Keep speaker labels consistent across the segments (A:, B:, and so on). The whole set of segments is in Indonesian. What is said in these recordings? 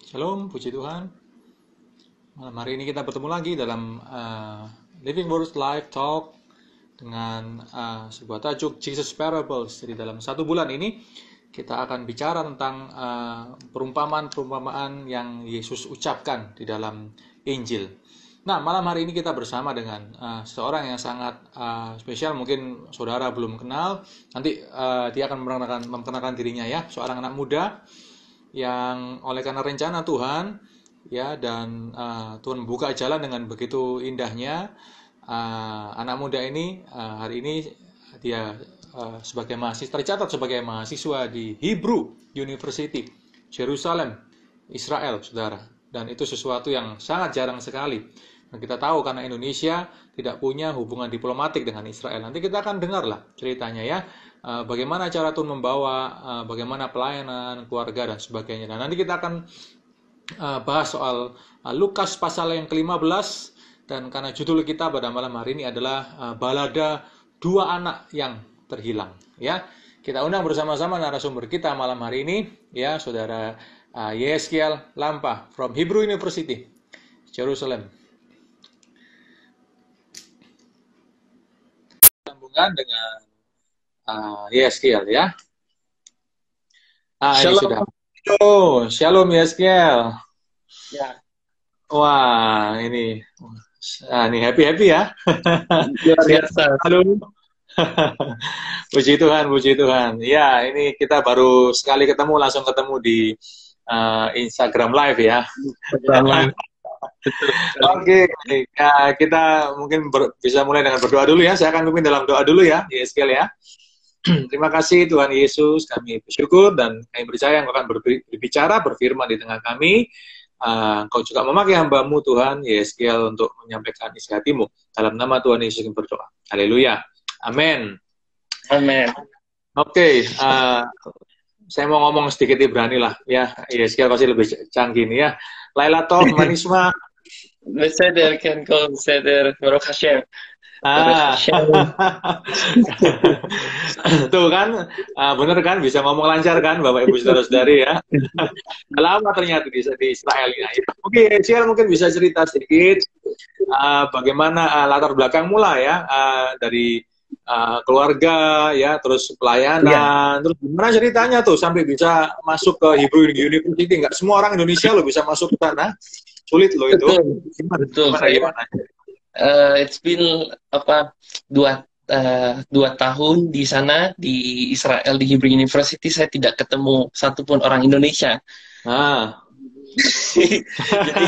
A: Shalom, puji Tuhan. Malam hari ini kita bertemu lagi dalam Living Words Live Talk dengan sebuah tajuk Jesus Parables. Jadi dalam satu bulan ini kita akan bicara tentang perumpamaan-perumpamaan yang Yesus ucapkan di dalam Injil. Nah, malam hari ini kita bersama dengan seorang yang sangat spesial. Mungkin saudara belum kenal. Nanti dia akan memperkenalkan dirinya ya. Seorang anak muda yang oleh karena rencana Tuhan ya, dan Tuhan membuka jalan dengan begitu indahnya, anak muda ini hari ini dia sebagai mahasiswa, tercatat sebagai mahasiswa di Hebrew University Jerusalem, Israel, saudara. Dan itu sesuatu yang sangat jarang sekali. Dan kita tahu karena Indonesia tidak punya hubungan diplomatik dengan Israel. Nanti kita akan dengarlah ceritanya ya. Bagaimana cara Tuhan membawa, bagaimana pelayanan, keluarga, dan sebagainya. Dan nanti kita akan bahas soal Lukas pasal yang ke-15. Dan karena judul kita pada malam hari ini adalah Balada Dua Anak yang Terhilang. Ya, kita undang bersama-sama narasumber kita malam hari ini, ya, Saudara Yeskiel Lampa from Hebrew University, Jerusalem. Sambungan dengan Yeskiel ya. Ini
B: Shalom.
A: sudah. Oh, Shalom Yeskiel.
B: Ya.
A: Wah, ini happy ya.
B: Luar biasa.
A: Halo. Puji Tuhan, puji Tuhan. Ya, ini kita baru sekali ketemu, langsung ketemu di Instagram Live ya. Oke, ya, kita mungkin bisa mulai dengan berdoa dulu ya. Saya akan pimpin dalam doa dulu ya, Yeskiel ya. Terima kasih Tuhan Yesus, kami bersyukur dan kami percaya Engkau akan berbicara, berfirman di tengah kami. Engkau juga memakai hamba-Mu Tuhan Yeskiel untuk menyampaikan isi hati-Mu. Dalam nama Tuhan Yesus kami berdoa. Haleluya. Amin.
B: Amin.
A: Oke, saya mau ngomong sedikit Ibrani lah ya. Yeskiel pasti lebih canggih nih ya. Laila Tov, Manisma.
B: Beseder kan kau beseder Baruch Hashem.
A: Tuh kan, bener kan, bisa ngomong lancar kan, Bapak Ibu Saudara-saudari ya. Lama ternyata di Israel ya. Oke, Yeskiel mungkin bisa cerita sedikit bagaimana latar belakang mula ya, dari keluarga ya, terus pelayanan, terus gimana ceritanya tuh sampai bisa masuk ke Hebrew University. Nggak semua orang Indonesia loh bisa masuk ke sana, sulit loh itu.
B: Betul.
A: Gimana?
B: It's been dua tahun di sana di Israel di Hebrew University, saya tidak ketemu satupun orang Indonesia. Jadi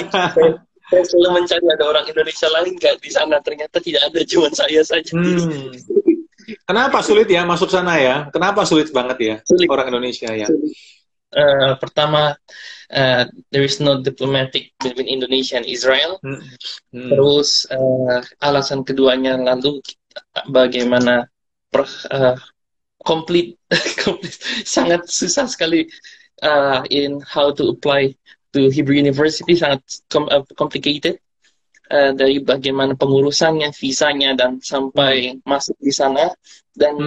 B: saya selalu mencari ada orang Indonesia lain nggak di sana, ternyata tidak ada, cuma saya saja.
A: Kenapa sulit ya masuk sana ya? Kenapa sulit banget ya sulit. Orang Indonesia ya?
B: Pertama, there is no diplomatic between Indonesia and Israel. Terus alasan keduanya, lalu bagaimana complete sangat susah sekali in how to apply to Hebrew University, sangat complicated. Dari bagaimana pengurusannya, visanya, dan sampai masuk di sana, dan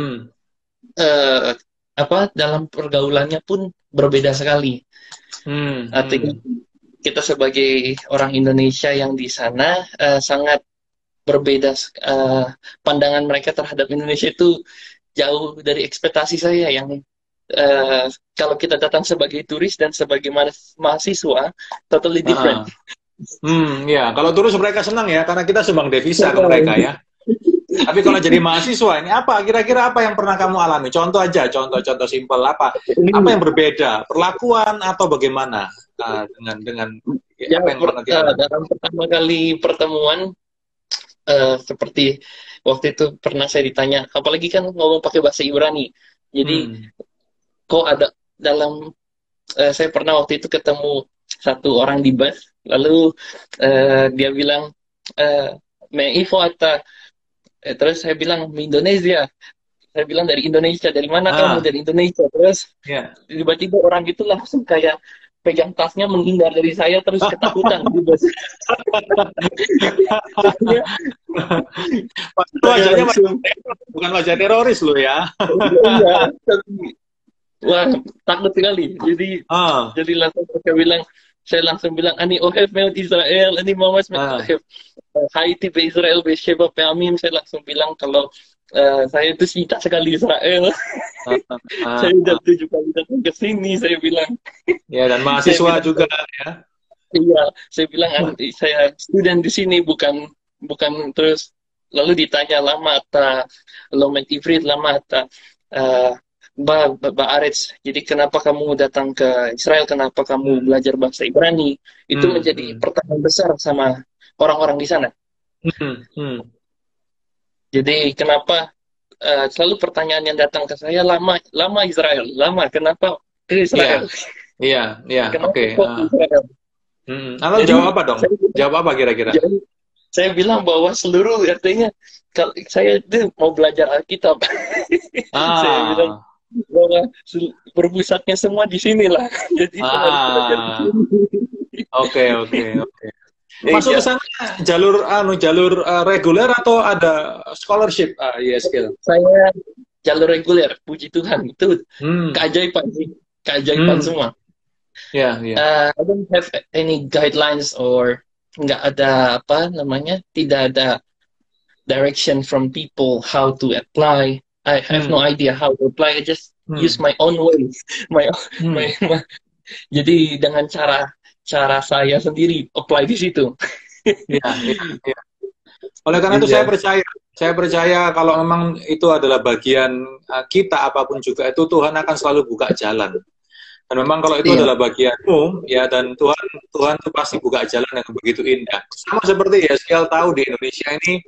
B: dalam pergaulannya pun berbeda sekali. Artinya kita sebagai orang Indonesia yang di sana sangat berbeda, pandangan mereka terhadap Indonesia itu jauh dari ekspektasi saya, yang kalau kita datang sebagai turis dan sebagai mahasiswa totally different.
A: Ya, kalau turis mereka senang ya, karena kita sumbang devisa ke mereka ya. Tapi kalau jadi mahasiswa ini kira-kira apa yang pernah kamu alami? Contoh aja, contoh simpel apa yang berbeda, perlakuan atau bagaimana dengan
B: ya,
A: apa yang pernah dialami?
B: Dalam pertama kali pertemuan, seperti waktu itu pernah saya ditanya, apalagi kan ngomong pakai bahasa Ibrani, jadi kok ada dalam saya pernah waktu itu ketemu satu orang di bus, lalu dia bilang, Meifo Ata. Terus saya bilang, Indonesia. Saya bilang, dari Indonesia. Dari mana kamu? Dari Indonesia. Terus tiba-tiba orang itu langsung kayak pegang tasnya menghindar dari saya, terus ketakutan di bus.
A: Wajahnya bukan wajah teroris loh ya.
B: Wah, takut sekali. Jadi langsung saya bilang, saya langsung bilang, ani ohef meot Israel, ani mamas meot
A: Ah,
B: ohef Haiti be Israel be Sheba pe Amim. Saya langsung bilang kalau saya itu cinta sekali Israel.
A: ah, ah,
B: Saya udah
A: ah.
B: 7 kali datang ke sini, saya bilang.
A: Ya, dan
B: Saya
A: mahasiswa
B: bilang,
A: juga ya.
B: iya, saya bilang saya student di sini, bukan bukan terus lalu ditanya lama ta lomet Ivrit lama ta eh, ba Arets, jadi kenapa kamu datang ke Israel, kenapa kamu
A: Hmm,
B: belajar bahasa Ibrani, itu
A: hmm,
B: menjadi
A: hmm,
B: pertanyaan besar sama orang-orang di sana.
A: hmm, hmm.
B: Jadi kenapa selalu pertanyaan yang datang ke saya, lama lama Israel, lama kenapa ke
A: Iya,
B: Israel,
A: iya, iya, oke.
B: kenapa kok ke
A: Ah.
B: Israel.
A: Lalu
B: Jadi
A: jawab apa dong?
B: saya
A: Jawab apa kira-kira?
B: Jadi saya bilang bahwa seluruh artinya kalau saya itu mau belajar Alkitab. Saya bilang
A: Ah,
B: bahwa berpusatnya semua di sinilah. Jadi saya harus belajar di
A: ah,
B: sini.
A: oke, oke, oke. Masuk ke
B: Iya,
A: sana jalur reguler atau ada scholarship skill?
B: saya jalur reguler, puji Tuhan. Itu
A: Hmm,
B: keajaiban sih. Keajaiban
A: hmm,
B: semua.
A: ya, ya.
B: I don't have any guidelines or nggak ada apa namanya, tidak ada direction from people how to apply. I have no
A: Hmm,
B: idea how to apply. I just use
A: hmm,
B: my own way. My, my,
A: hmm.
B: jadi dengan cara cara saya sendiri apply di situ.
A: Ya, ya, ya. Oleh karena itu
B: Iya.
A: saya percaya kalau memang itu adalah bagian kita apapun juga itu Tuhan akan selalu buka jalan. Dan memang kalau itu
B: Iya.
A: adalah bagianmu, ya dan Tuhan Tuhan tuh pasti buka jalan yang begitu indah. Sama seperti ya, Skill tahu di Indonesia ini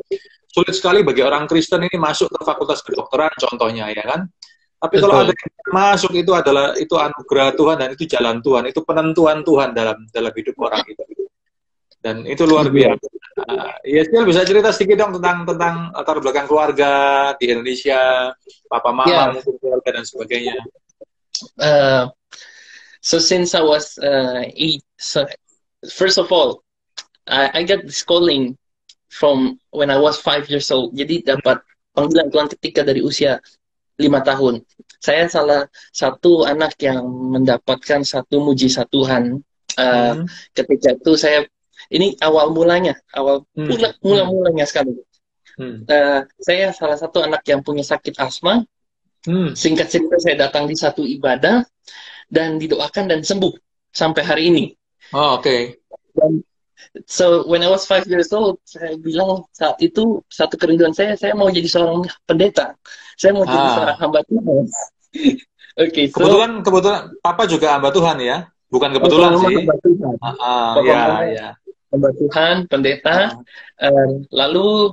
A: sulit sekali bagi orang Kristen ini masuk ke fakultas kedokteran contohnya ya kan. Tapi kalau ada
B: Betul.
A: yang masuk itu anugerah Tuhan dan itu jalan Tuhan, itu penentuan Tuhan dalam dalam hidup orang itu. Dan itu luar
B: Iya.
A: biasa. Ya, Skill bisa cerita sedikit dong tentang latar belakang keluarga di Indonesia, papa mama
B: Ya.
A: mungkin keluarga dan sebagainya.
B: Uh, so since I was 8, so first of all, I got this calling from when I was 5 years old. Jadi dapat panggilan Tuhan ketika dari usia 5 tahun. Saya salah satu anak yang mendapatkan satu mujizat Tuhan. Uh,
A: Hmm,
B: ketika itu saya, ini awal mulanya,
A: hmm, hmm,
B: mulanya sekali.
A: hmm,
B: Saya salah satu anak yang punya sakit asma.
A: hmm.
B: Singkat cerita, saya datang di satu ibadah dan didoakan dan sembuh sampai hari ini.
A: Oh, oke.
B: Dan so when I was 5 years old, saya bilang saat itu satu kerinduan saya mau jadi seorang pendeta. Saya mau jadi seorang
A: Ah,
B: hamba Tuhan. Oke, so
A: kebetulan kebetulan Papa juga hamba Tuhan ya, bukan
B: papa
A: kebetulan
B: mama
A: sih.
B: hamba Tuhan. Papa
A: Ya,
B: mama
A: ya.
B: hamba Tuhan, pendeta.
A: Ah,
B: Lalu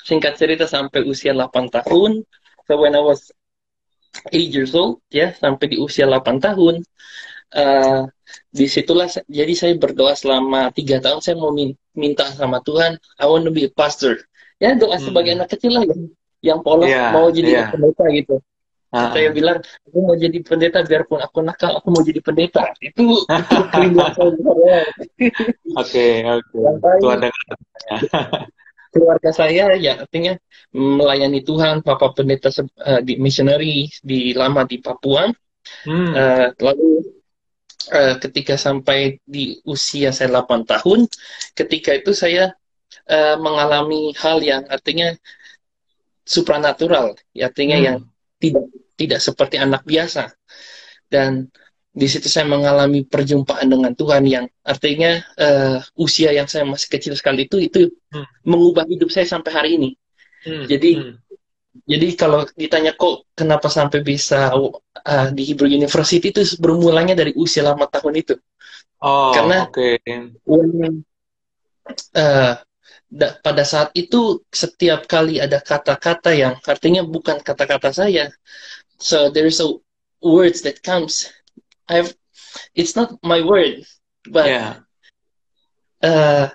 B: singkat cerita sampai usia 8 tahun. So when I was 8 years old, ya, sampai di usia 8 tahun, uh, disitulah jadi saya berdoa selama 3 tahun. Saya mau minta sama Tuhan, I want to be a pastor. Ya, doa sebagai
A: hmm.
B: anak kecil lah, yang polos
A: Iya,
B: mau jadi
A: iya.
B: pendeta gitu. Saya
A: Ah,
B: bilang, aku mau jadi pendeta, biarpun aku nakal, aku mau jadi pendeta. Itu kerinduan saya besar.
A: oke, oke. Tuhan
B: Sampai
A: dengar ya.
B: keluarga saya, ya artinya melayani Tuhan. Papa pendeta di missionary lama di Papua.
A: Hmm,
B: Lalu ketika sampai di usia saya 8 tahun, ketika itu saya mengalami hal yang artinya supranatural, ya, artinya yang
A: hmm,
B: tidak tidak seperti anak biasa. Dan di situ saya mengalami perjumpaan dengan Tuhan yang artinya usia yang saya masih kecil sekali itu
A: hmm,
B: mengubah hidup saya sampai hari ini.
A: hmm,
B: Jadi
A: hmm.
B: jadi kalau ditanya kok kenapa sampai bisa di Hebrew University, itu bermulanya dari usia 8 tahun itu.
A: Oh,
B: Karena
A: oke.
B: when, uh, pada saat itu setiap kali ada kata-kata yang artinya bukan kata-kata saya, so there is a words that comes. I've It's not my word, but
A: Ya,
B: uh,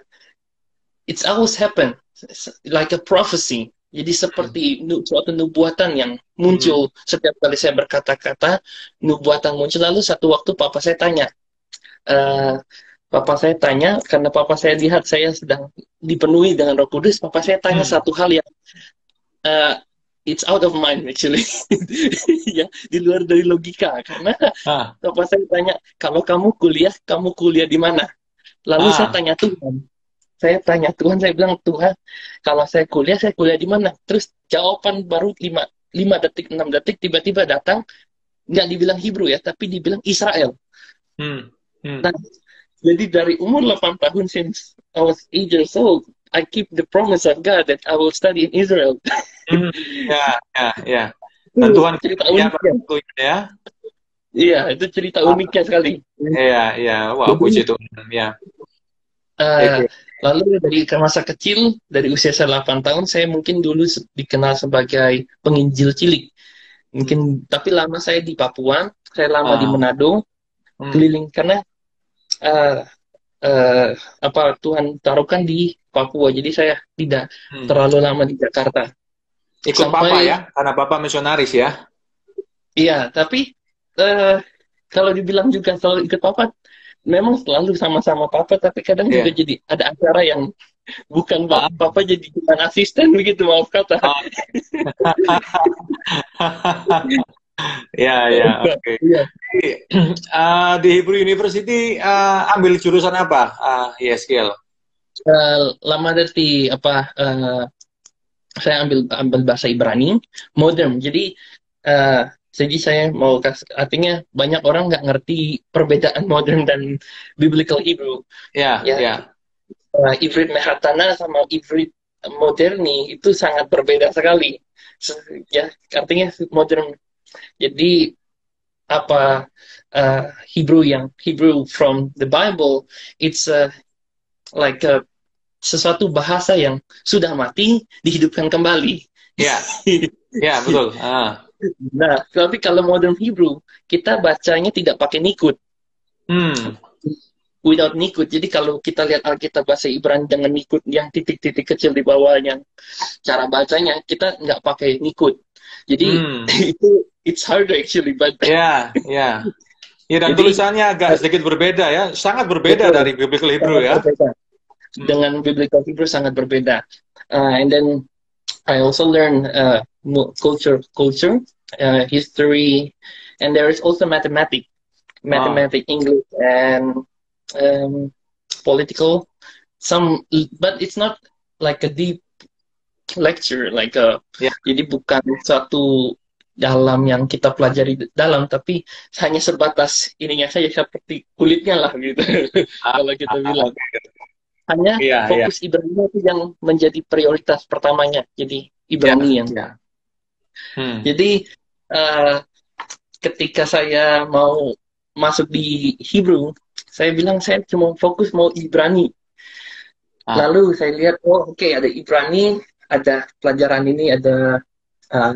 B: it's always happen. It's like a prophecy. Jadi
A: hmm,
B: seperti suatu nubuatan yang
A: hmm,
B: muncul setiap kali saya berkata-kata, nubuatan muncul. Lalu satu waktu uh, papa saya tanya, karena papa saya lihat saya sedang dipenuhi dengan Roh Kudus, papa saya tanya
A: hmm,
B: satu hal yang uh, it's out of mind actually. Ya, di luar dari logika. Karena
A: Ah,
B: pas saya tanya, kalau kamu kuliah di mana? Lalu
A: ah,
B: saya tanya Tuhan, saya bilang, Tuhan, kalau saya kuliah di mana? Terus jawaban baru 5 detik, 6 detik, tiba-tiba datang, nggak dibilang Hebrew ya, tapi dibilang Israel.
A: hmm, hmm,
B: Nah, jadi dari umur 8 tahun, since I was 8 years old, I keep the promise of God that I will study in Israel.
A: hmm. Ya, ya, ya. Dan
B: Itu
A: Tuhan
B: cerita
A: ya
B: uniknya.
A: waktunya ya.
B: Iya, itu cerita
A: Ah,
B: uniknya sekali.
A: iya, iya. Wah, puji
B: Jadi,
A: Tuhan. Ya.
B: eh,
A: Oke.
B: lalu dari masa kecil, dari usia saya 8 tahun, saya mungkin dulu dikenal sebagai penginjil cilik.
A: Hmm.
B: Mungkin, tapi lama saya di Papua, saya lama di
A: Ah,
B: Manado,
A: hmm,
B: keliling karena eh, eh, apa Tuhan taruhkan di Papua. Jadi saya tidak
A: hmm.
B: terlalu lama di Jakarta.
A: Ikut Papa
B: Sampai
A: ya, karena Papa misionaris ya.
B: iya, tapi eh, kalau dibilang juga selalu ikut papa, memang selalu sama-sama papa, tapi kadang juga
A: Iya.
B: jadi ada acara yang bukan
A: Ah,
B: papa jadi bukan asisten begitu, maaf kata.
A: ah. Ya, ya, oke.
B: Iya.
A: Jadi, di Hebrew University ambil jurusan apa? YSKL.
B: Lama dari saya ambil bahasa Ibrani modern. Jadi saya mau artinya banyak orang nggak ngerti perbedaan modern dan biblical Hebrew.
A: Ya,
B: Ya,
A: ya.
B: Ivrit Mehatana sama Ivrit Moderni itu sangat berbeda sekali. Ya, artinya modern. Jadi apa Hebrew from the Bible, it's like sesuatu bahasa yang sudah mati dihidupkan kembali.
A: Ya, ya, betul.
B: Nah, tapi kalau modern Hebrew, kita bacanya tidak pakai nikut,
A: Hmm,
B: without nikut. Jadi kalau kita lihat Alkitab bahasa Ibrani dengan nikut yang titik-titik kecil di bawahnya, cara bacanya kita nggak pakai nikut. Jadi
A: hmm.
B: itu it's harder actually, but
A: Ya, ya. Ya, dan
B: jadi
A: tulisannya agak sedikit berbeda ya. Sangat berbeda
B: betul
A: dari Biblical Hebrew
B: sangat
A: ya.
B: berbeda.
A: Hmm.
B: Dengan biblical Hebrew sangat berbeda. And then I also learn culture, history, and there is also
A: Ah,
B: mathematics, English, and um, political. Some, but it's not like a deep lecture, like
A: ya.
B: jadi bukan satu dalam yang kita pelajari dalam, tapi hanya sebatas ininya saja seperti kulitnya lah gitu.
A: Ah,
B: Kalau kita bilang
A: oke.
B: hanya
A: Iya, iya.
B: fokus Ibrani itu yang menjadi prioritas pertamanya. Jadi
A: Ya,
B: Ibrani yang.
A: ya. Hmm.
B: Jadi uh, ketika saya mau masuk di Hebrew, saya bilang saya cuma fokus mau Ibrani.
A: Ah.
B: Lalu saya lihat, oh oke, ada Ibrani, ada pelajaran ini, ada uh,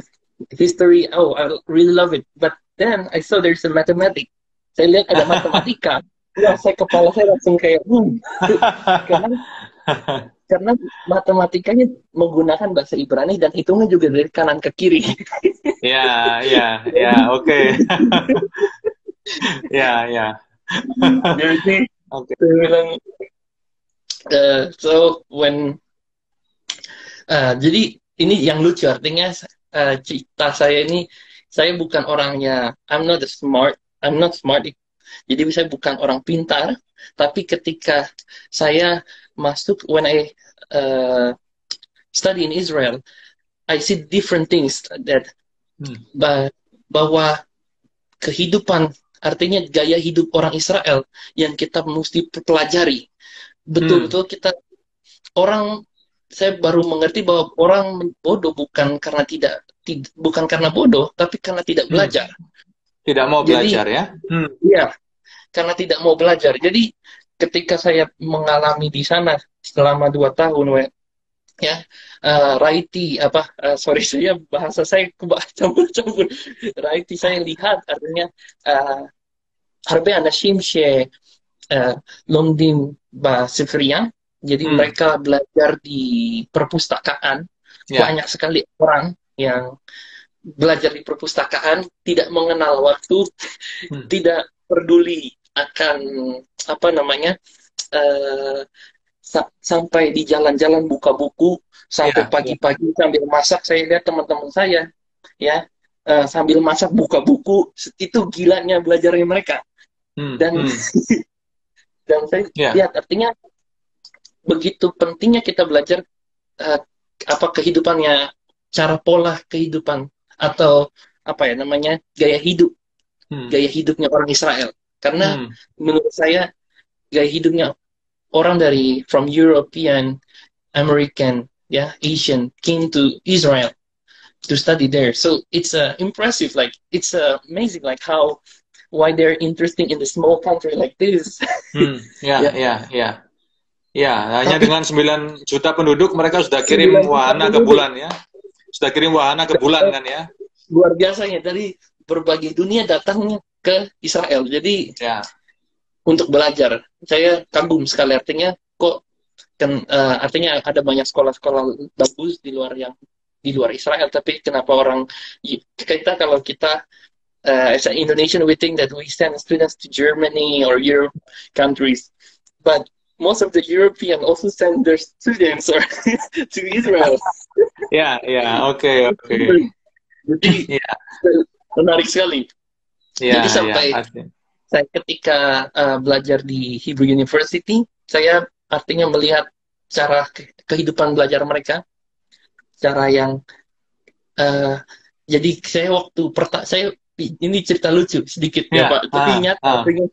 B: history. Oh, I really love it. But then I saw there's a mathematics. Saya lihat ada matematika. Ya, kepala saya langsung kayak, karena karena matematikanya menggunakan bahasa Ibrani dan hitungnya juga dari kanan ke kiri.
A: Ya, ya, ya, oke. Ya, ya.
B: Jadi
A: Oke.
B: saya bilang, so when jadi ini yang lucu artinya cerita saya ini, saya bukan orangnya I'm not smart. Jadi saya bukan orang pintar, tapi ketika saya masuk when I uh, study in Israel, I see different things that
A: Hmm.
B: bahwa kehidupan artinya gaya hidup orang Israel yang kita mesti pelajari.
A: Hmm.
B: Betul-betul kita orang saya baru mengerti bahwa orang bodoh bukan karena bukan karena bodoh, tapi karena tidak
A: Hmm.
B: belajar.
A: Tidak mau
B: Jadi,
A: belajar ya? Hmm.
B: ya, karena tidak mau belajar. Jadi, ketika saya mengalami di sana selama 2 tahun, ya, Raiti sorry saya bahasa saya campur-campur. Raiti saya lihat artinya הרבה אנשים שלומדים בספרייה, jadi
A: Hmm.
B: mereka belajar di perpustakaan,
A: Ya.
B: banyak sekali orang yang belajar di perpustakaan, tidak mengenal waktu,
A: Hmm.
B: tidak peduli akan apa namanya, uh, sampai di jalan-jalan buka buku, sampai
A: Ya, ya.
B: pagi-pagi sambil masak. Saya lihat teman-teman saya ya, sambil masak buka buku, itu gilanya belajarnya mereka.
A: Hmm,
B: Dan
A: hmm.
B: dan saya
A: Ya.
B: lihat artinya begitu pentingnya kita belajar eh, apa kehidupannya, cara pola kehidupan, atau apa ya namanya,
A: Hmm,
B: gaya hidupnya orang Israel. Karena
A: hmm.
B: menurut saya gaya hidupnya orang dari from European, American, ya, Asian came to Israel to study there. So it's impressive, like it's amazing, like how why they're interested in the small country like this.
A: Ya,
B: Ya,
A: ya, ya. Ya, hanya
B: tapi
A: dengan 9 juta penduduk mereka sudah kirim
B: 9 juta
A: wahana ke
B: penduduk
A: bulan ya. Sudah kirim wahana ke bulan kan ya.
B: luar biasanya dari berbagai dunia datangnya ke Israel. Jadi
A: Ya.
B: untuk belajar, saya kagum sekali, artinya kok kan artinya ada banyak sekolah-sekolah bagus di luar Israel, tapi kenapa orang kita, kalau kita as an Indonesian, we think that we send students to Germany or Europe countries, but most of the European also send their students or to Israel.
A: Ya, ya, oke, oke.
B: Jadi
A: Ya,
B: menarik sekali.
A: ya,
B: Jadi
A: ya,
B: sampai
A: pasti.
B: saya ketika belajar di Hebrew University, saya artinya melihat cara kehidupan belajar mereka, cara yang jadi saya waktu saya ini cerita lucu sedikit ya
A: Ya,
B: Pak, tapi nyata artinya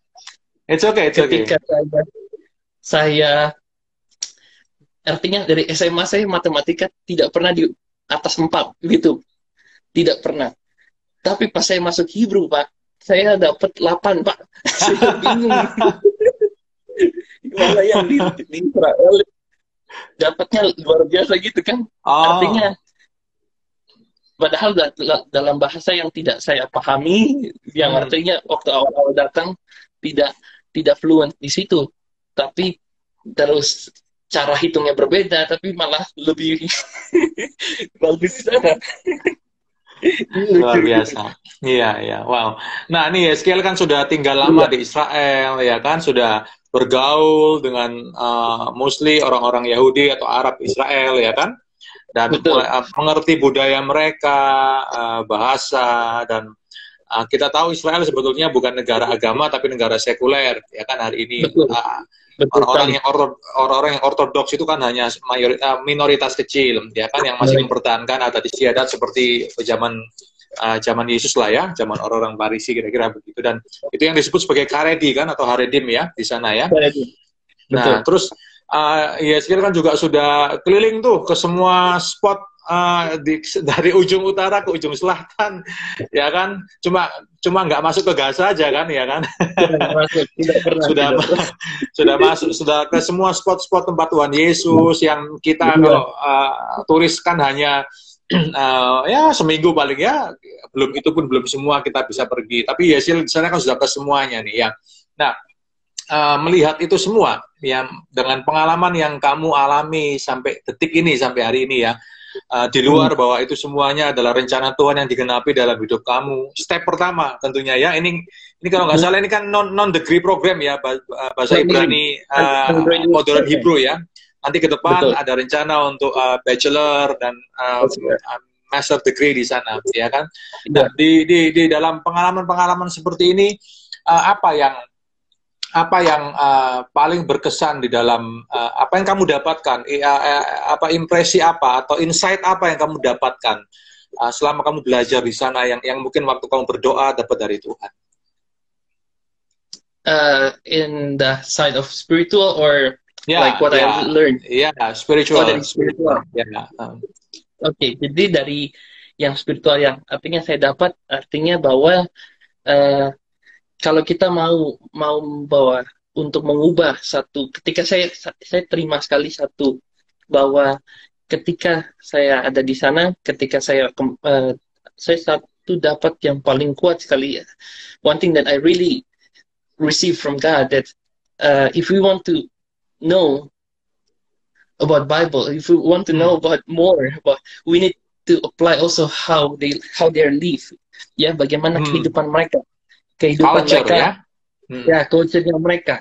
A: it's okay, it's okay.
B: ketika saya artinya dari SMA saya matematika tidak pernah di atas 4 gitu, tidak pernah. Tapi pas saya masuk Hebrew Pak, saya dapat 8 Pak. Saya bingung. Malah yang di Israel dapatnya luar biasa gitu kan.
A: Oh,
B: Artinya padahal dalam bahasa yang tidak saya pahami, yang
A: hmm.
B: artinya waktu awal-awal datang tidak tidak fluent di situ, tapi terus cara hitungnya berbeda, tapi malah lebih bagus di sana.
A: Luar
B: Lucu.
A: biasa. Iya, iya. Wow. Nah, nih Eskiel kan sudah tinggal lama
B: Iya,
A: di Israel, ya kan? Sudah bergaul dengan mostly orang-orang Yahudi atau Arab Israel, ya kan? Dan mulai
B: betul,
A: mengerti budaya mereka, bahasa, dan kita tahu Israel sebetulnya bukan negara agama tapi negara sekuler, ya kan hari ini.
B: betul, betul sekali.
A: Orang-orang yang ortodoks itu kan hanya minoritas kecil, ya kan, yang masih mempertahankan adat istiadat seperti zaman Yesus lah ya, zaman orang-orang Farisi kira-kira begitu, dan itu yang disebut sebagai karedi kan atau haredim ya di sana ya.
B: Betul.
A: Nah, terus ya sekarang kan juga sudah keliling tuh ke semua spot dari ujung utara ke ujung selatan, ya kan? Cuma nggak masuk ke Gaza aja kan, ya kan?
B: Tidak masuk, tidak pernah,
A: sudah
B: tidak pernah.
A: sudah masuk, sudah ke semua spot-spot tempat Tuhan Yesus yang kita
B: Iya,
A: kalau turis kan hanya ya seminggu paling ya, belum itu pun belum semua kita bisa pergi. Tapi ya sih di sana kan sudah ke semuanya nih ya. Nah, melihat itu semua ya dengan pengalaman yang kamu alami sampai detik ini, sampai hari ini ya, di luar bahwa itu semuanya adalah rencana Tuhan yang digenapi dalam hidup kamu. Step pertama tentunya ya, ini kalau nggak salah ini kan non degree program ya, bahasa Ibrani modern Hebrew ya. Nanti ke depan
B: betul.
A: ada rencana untuk bachelor dan master degree di sana, ya kan? Nah, di dalam pengalaman-pengalaman seperti ini, apa yang paling berkesan di dalam apa yang kamu dapatkan, apa impresi apa atau insight apa yang kamu dapatkan selama kamu belajar di sana yang mungkin waktu kamu berdoa dapat dari Tuhan?
B: In the side of spiritual or like what I learned?
A: Spiritual.
B: Dari spiritual. Oke, jadi dari yang spiritual yang artinya saya dapat, artinya bahwa kalau kita mau bahwa untuk mengubah satu, ketika saya terima sekali satu, bahwa ketika saya ada di sana, ketika saya satu dapat yang paling kuat sekali, one thing that I really receive from God, that if we want to know about Bible, if we want to know about more, we need to apply also how they live, ya, bagaimana kehidupan mereka, kehidupan
A: culture,
B: mereka,
A: ya,
B: culture-nya mereka.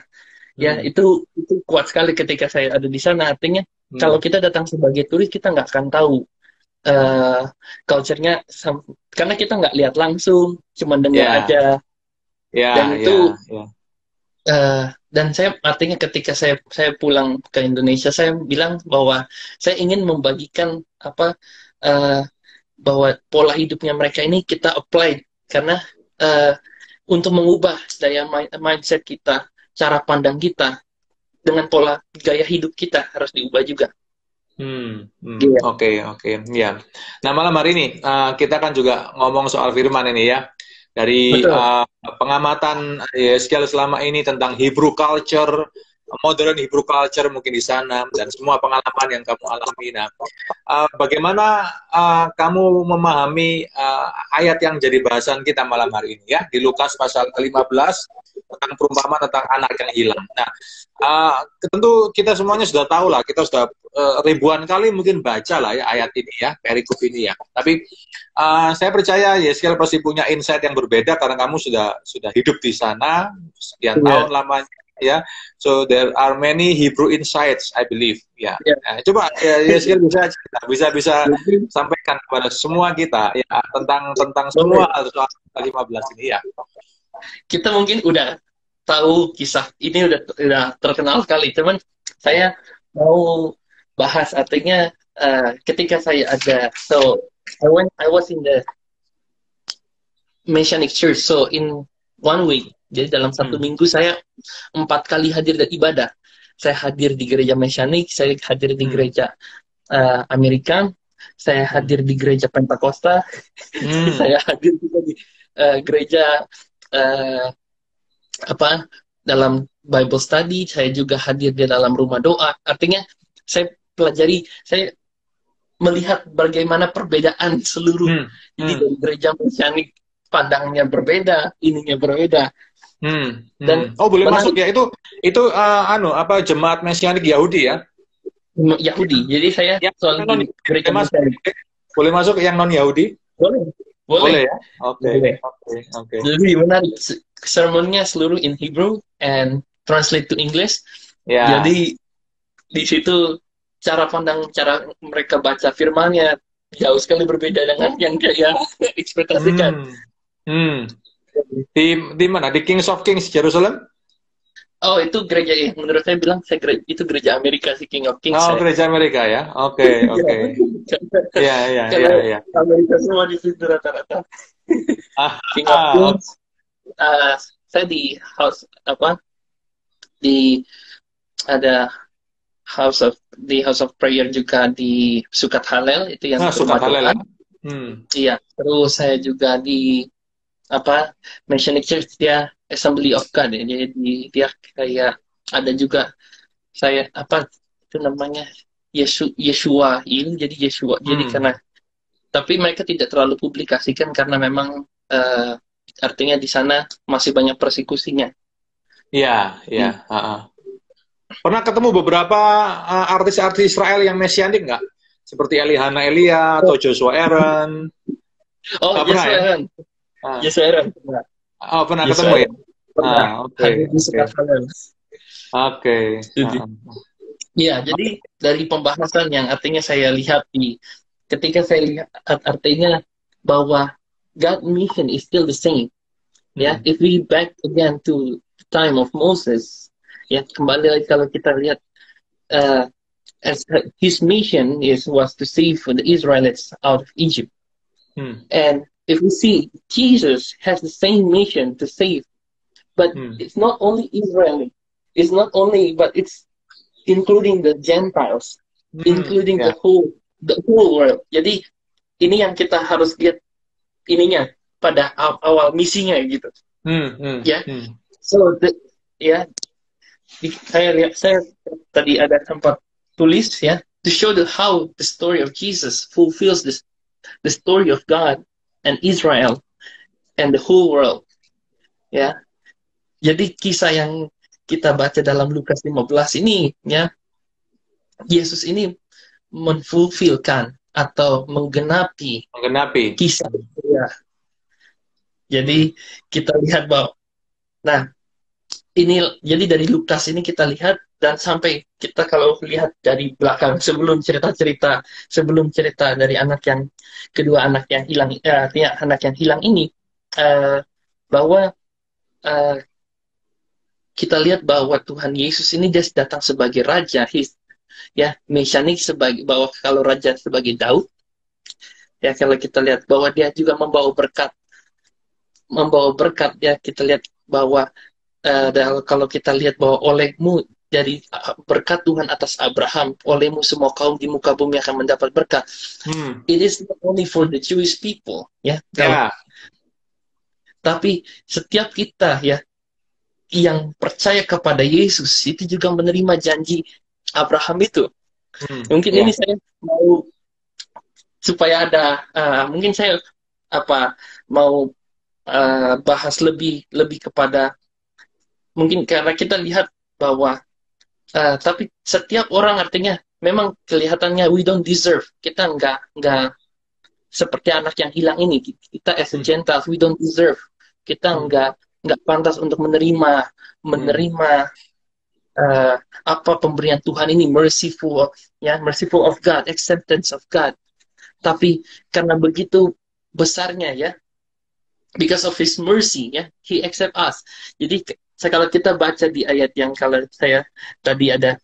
B: Ya, itu kuat sekali ketika saya ada di sana. Artinya kalau kita datang sebagai turis, kita nggak akan tahu culture-nya, karena kita nggak lihat langsung, cuma dengar
A: Ya,
B: aja. Dan
A: ya,
B: itu
A: ya.
B: dan saya artinya ketika saya pulang ke Indonesia, saya bilang bahwa saya ingin membagikan apa bahwa pola hidupnya mereka ini kita apply, karena untuk mengubah mindset kita, cara pandang kita dengan pola gaya hidup kita harus diubah juga. Iya.
A: Oke, ya. Nah, malam hari ini kita kan juga ngomong soal firman ini ya. Dari
B: Betul.
A: pengamatan Yeskiel selama ini tentang Hebrew culture, modern Hebrew culture mungkin di sana, dan semua pengalaman yang kamu alami. Nah, bagaimana kamu memahami ayat yang jadi bahasan kita malam hari ini ya, di Lukas pasal ke-15 tentang perumpamaan tentang anak yang hilang. Nah, tentu kita semuanya sudah tahu lah, kita sudah ribuan kali mungkin baca lah ya ayat ini ya, perikop ini ya. Tapi saya percaya Yeskiel pasti punya insight yang berbeda karena kamu sudah hidup di sana sekian tahun lamanya ya. So there are many Hebrew insights, I believe. Ya. Nah, coba Yeskiel bisa sampaikan kepada semua kita ya tentang semua soal 15 ini ya.
B: Kita mungkin udah tahu kisah ini, udah terkenal sekali, cuman saya mau bahas artinya ketika saya ada, so I was in the Messianic Church, so in 1 week, jadi dalam 1 minggu saya 4 kali hadir dan ibadah. Saya hadir di gereja Messianic, saya hadir di gereja Amerika, saya hadir di gereja Pentakosta, saya hadir juga di gereja dalam Bible study, saya juga hadir di dalam rumah doa. Artinya saya pelajari, saya melihat bagaimana perbedaan seluruh. Jadi dari gereja Messianic pandangnya berbeda, ininya berbeda.
A: Dan boleh masuk ya, itu jemaat Messianik Yahudi ya?
B: Yahudi. Jadi saya soal gereja Messianik.
A: Boleh masuk yang non Yahudi?
B: Boleh
A: ya. Oke.
B: Jadi menarik. Sermonnya seluruh in Hebrew and translate to English.
A: Yeah.
B: Jadi di situ cara mereka baca firmannya jauh sekali berbeda dengan yang saya ekspektasikan.
A: Di mana? Di Kings of Kings Jerusalem?
B: Oh, itu gereja menurut saya bilang itu gereja Amerika sih, King of Kings.
A: Oh, gereja Amerika ya. Oke. Iya.
B: Amerika semua di situ rata-rata. King of Kings. Saya di house ada House of Prayer juga di Sukat Halel, itu yang
A: Sukat Halel.
B: Iya, terus saya juga di Messianic Church, dia Assembly of God ya. Jadi dia kayak ada juga saya itu namanya Yeshua ini, jadi Yeshua. Jadi karena tapi mereka tidak terlalu publikasikan karena memang artinya di sana masih banyak persekusinya.
A: Iya. Pernah ketemu beberapa artis-artis Israel yang mesianik nggak? Seperti Elihana Elia atau Joshua Aaron?
B: Oh, Joshua Aaron. Joshua Aaron.
A: Oh, pernah ketemu ya? Oke.
B: Iya, jadi dari pembahasan yang artinya saya lihat ketika saya lihat artinya bahwa God mission is still the same. Ya, if we back again to the time of Moses, ya kembali lagi kalau kita lihat as his mission was to save the Israelites out of Egypt. And if we see Jesus has the same mission to save, but it's not only Israel, but it's including the Gentiles, including the whole world. Jadi ini yang kita harus lihat ininya pada awal misinya gitu. So saya tadi ada tempat tulis ya, to show how the story of Jesus fulfills the story of God and Israel and the whole world. Ya. Jadi kisah yang kita baca dalam Lukas 15 ini ya, Yesus ini menfulfillkan atau menggenapi kisah ya. Jadi kita lihat bahwa ini jadi dari Lukas ini kita lihat dan sampai kita kalau lihat dari belakang sebelum cerita dari kedua anak yang hilang, artinya anak yang hilang ini, eh, bahwa eh, kita lihat bahwa Tuhan Yesus ini dia datang sebagai raja, ya mesianik, sebagai bahwa kalau raja sebagai Daud, ya kalau kita lihat bahwa dia juga membawa berkat, ya kita lihat bahwa dan kalau kita lihat bahwa olehmu dari berkat Tuhan atas Abraham, olehmu semua kaum di muka bumi akan mendapat berkat. It is not only for the Jewish people, ya. Tapi setiap kita, ya, yang percaya kepada Yesus itu juga menerima janji Abraham itu. Mungkin ini saya mau supaya ada, mungkin saya mau bahas lebih kepada, mungkin karena kita lihat bahwa tapi setiap orang, artinya memang kelihatannya we don't deserve, kita nggak seperti anak yang hilang ini, kita as a Gentiles we don't deserve, kita nggak pantas untuk menerima apa pemberian Tuhan ini, merciful of God, acceptance of God. Tapi karena begitu besarnya, ya, because of His mercy, ya, He accept us. Jadi kalau kita baca di ayat yang kalau saya tadi ada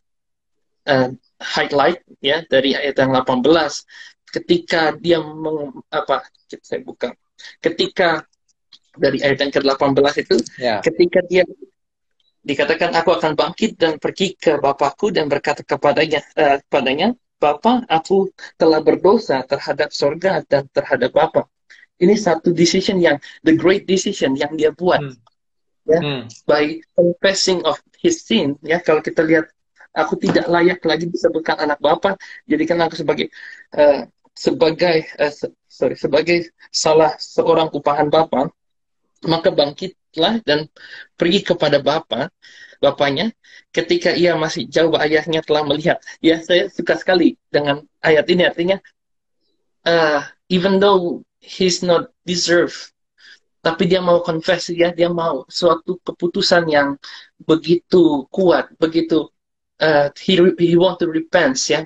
B: highlight, ya, dari ayat yang 18, ketika dia saya buka, ketika dari ayat yang ke-18 itu, ketika dia dikatakan, aku akan bangkit dan pergi ke Bapakku dan berkata kepadanya, Bapa, aku telah berdosa terhadap sorga dan terhadap Bapa. Ini satu decision the great decision yang dia buat, ya, by confessing of his sin, ya. Kalau kita lihat, aku tidak layak lagi disebutkan anak Bapa, jadikan aku sebagai salah seorang upahan Bapa. Maka bangkitlah dan pergi kepada bapaknya. Ketika ia masih jauh, ayahnya telah melihat. Ya, saya suka sekali dengan ayat ini, artinya even though he's not deserve, tapi dia mau confess, ya, dia mau suatu keputusan yang begitu kuat, begitu he want to repent, ya,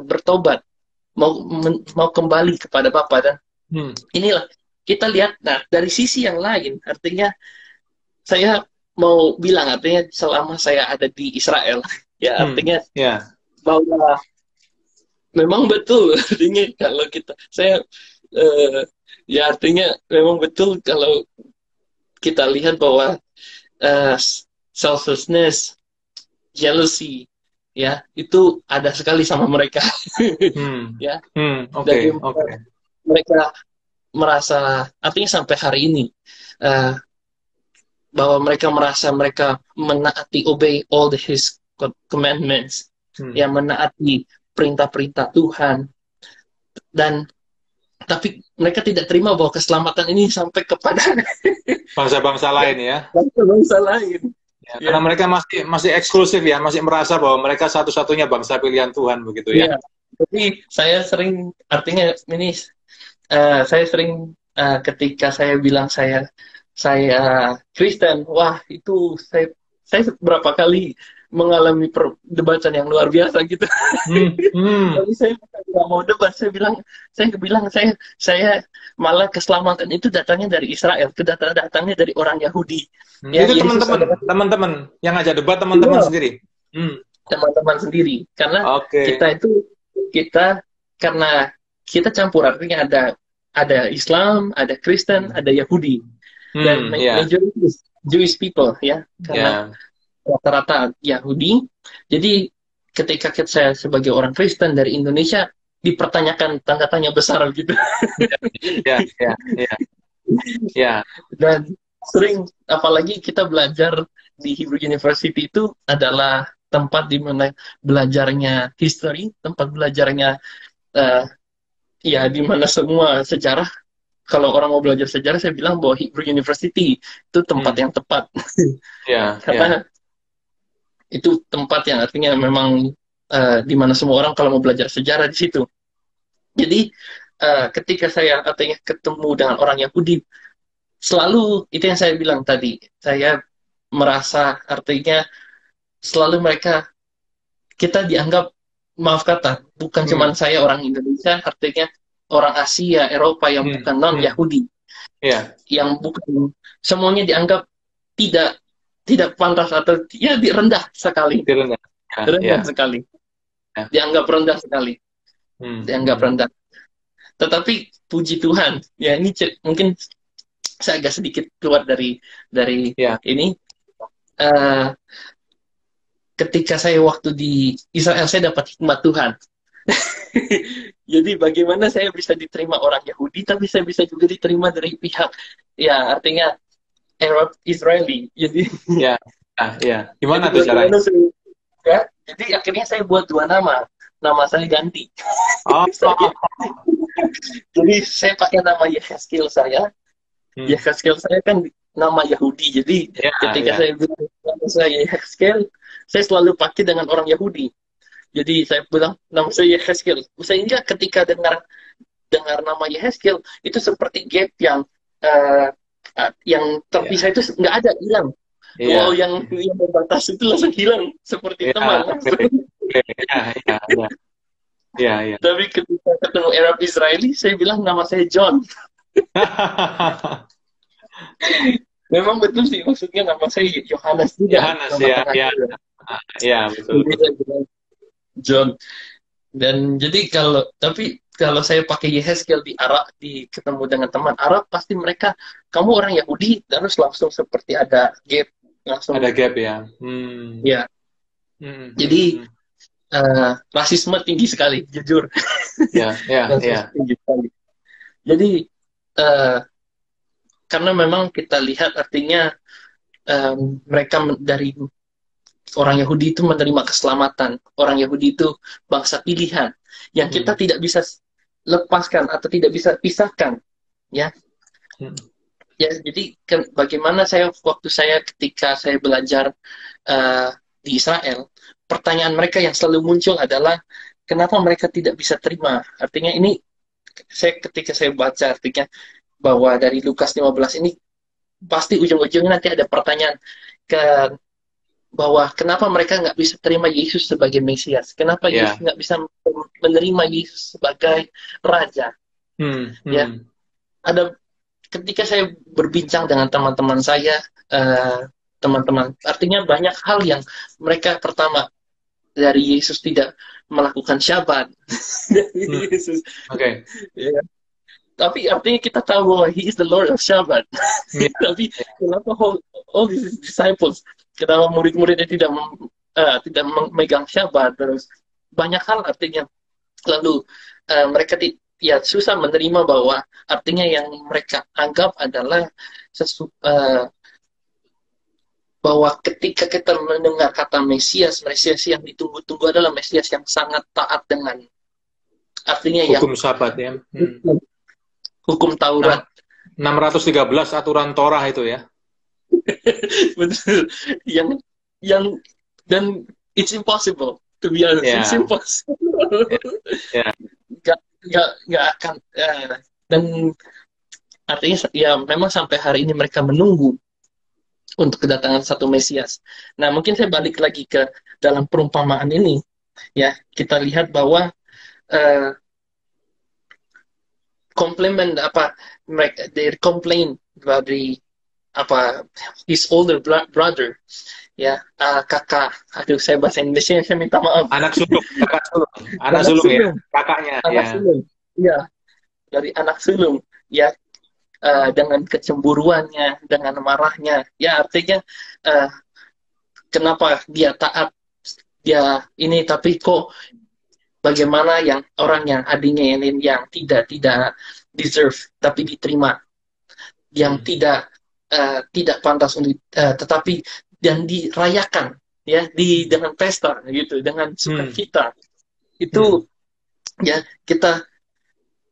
B: bertobat, mau kembali kepada Bapa. Dan inilah kita lihat. Nah, dari sisi yang lain, artinya saya mau bilang, artinya selama saya ada di Israel, ya, artinya bahwa memang betul, artinya kalau ya, artinya memang betul kalau kita lihat bahwa selfishness, jealousy, ya, itu ada sekali sama mereka. Ya, dari mereka merasa, artinya sampai hari ini, bahwa mereka merasa mereka menaati, obey all his commandments, yang menaati perintah-perintah Tuhan, tapi mereka tidak terima bahwa keselamatan ini sampai kepada
A: bangsa-bangsa lain, ya.
B: Bangsa lain.
A: Ya, karena mereka masih eksklusif, ya, masih merasa bahwa mereka satu-satunya bangsa pilihan Tuhan, begitu, ya.
B: Jadi saya sering, artinya ini, saya sering ketika saya bilang saya Kristen, wah, itu saya berapa kali mengalami perdebatan yang luar biasa gitu. Tapi saya nggak mau debat, saya bilang saya malah keselamatan itu datangnya dari Israel, datangnya dari orang Yahudi.
A: Ya, itu teman-teman yang ngajak debat, teman-teman sendiri.
B: Teman-teman sendiri, karena karena kita campur, artinya ada Islam, ada Kristen, ada Yahudi, dan majority Jewish people, ya, karena rata-rata Yahudi. Jadi ketika saya sebagai orang Kristen dari Indonesia dipertanyakan tanda tanya besar gitu. Dan sering, apalagi kita belajar di Hebrew University, itu adalah tempat di mana belajarnya history, tempat belajarnya ya, di mana semua sejarah. Kalau orang mau belajar sejarah, saya bilang bahwa Hebrew University itu tempat yang tepat. Karena itu tempat yang artinya memang di mana semua orang kalau mau belajar sejarah di situ. Jadi ketika saya artinya ketemu dengan orang Yahudi, selalu itu yang saya bilang tadi, saya merasa artinya selalu mereka kita dianggap, maaf kata, bukan cuma saya orang Indonesia, artinya orang Asia, Eropa yang bukan non-Yahudi, yang bukan, semuanya dianggap tidak tidak pantas atau ya rendah sekali, rendah sekali, dianggap rendah sekali, dianggap rendah. Tetapi puji Tuhan, ya ini mungkin saya agak sedikit keluar dari ini. Ketika saya waktu di Israel, saya dapat hikmat Tuhan. Jadi bagaimana saya bisa diterima orang Yahudi, tapi saya bisa juga diterima dari pihak, ya artinya Arab Israeli. Jadi
A: gimana tuh caranya?
B: Ya, jadi akhirnya saya buat 2 nama saya ganti. Jadi saya pakai nama Yehezkiel saya. Yehezkiel saya kan nama Yahudi. Jadi ketika saya bilang nama saya Yehezkiel, saya selalu pakai dengan orang Yahudi. Jadi saya bilang nama saya Yehezkiel. Sehingga ketika dengar nama Yehezkiel, itu seperti gap yang terpisah itu nggak ada, hilang. Wow, yang membatas itu langsung hilang seperti teman. Tapi ketika ketemu Arab Israeli, saya bilang nama saya John. Memang betul sih, maksudnya nama saya Yohanes juga.
A: Betul.
B: John. Dan jadi kalau saya pakai Yehezkiel di Arab, ketemu dengan teman Arab, pasti mereka, kamu orang Yahudi, terus langsung seperti ada gap, langsung
A: ada gap ya.
B: Jadi rasisme tinggi sekali, jujur. Tinggi sekali. Jadi karena memang kita lihat artinya mereka dari orang Yahudi itu menerima keselamatan. Orang Yahudi itu bangsa pilihan yang kita tidak bisa lepaskan atau tidak bisa pisahkan, ya. Ya, jadi bagaimana ketika saya belajar di Israel, pertanyaan mereka yang selalu muncul adalah kenapa mereka tidak bisa terima. Artinya ini ketika saya baca artinya bahwa dari Lukas 15 ini pasti ujung-ujungnya nanti ada pertanyaan bahwa kenapa mereka nggak bisa terima Yesus sebagai Mesias, kenapa Yesus nggak bisa menerima Yesus sebagai Raja. Ya, ada ketika saya berbincang dengan teman-teman saya, artinya banyak hal yang mereka pertama dari Yesus tidak melakukan Syabat. Yesus. Ya. Tapi artinya kita tahu bahwa He is the Lord of Shabbat. Tapi kenapa all these disciples, kenapa murid-muridnya tidak memegang Syabat, terus banyak hal artinya. Lalu mereka susah menerima bahwa artinya yang mereka anggap adalah bahwa ketika kita mendengar kata Mesias yang ditunggu-tunggu adalah Mesias yang sangat taat dengan artinya
A: hukum Syabat ya.
B: Hukum Taurat.
A: 613 aturan Torah itu ya.
B: Betul. Dan it's impossible to be honest. It's impossible. Gak akan dan artinya ya memang sampai hari ini mereka menunggu untuk kedatangan satu Mesias. Nah, mungkin saya balik lagi ke dalam perumpamaan ini, ya, kita lihat bahwa they complain dari his older brother, ya, kakak, aduh saya bahasa Indonesia, saya minta maaf.
A: Anak sulung ya, kakaknya.
B: Anak sulung, ya, dari anak sulung, ya, dengan kecemburuannya, dengan marahnya, ya artinya kenapa dia taat, dia ini, tapi kok bagaimana yang orang yang adiknya yang tidak deserve tapi diterima, yang tidak pantas untuk tetapi dan dirayakan, ya, dengan pesta gitu, dengan sukacita. Itu ya kita,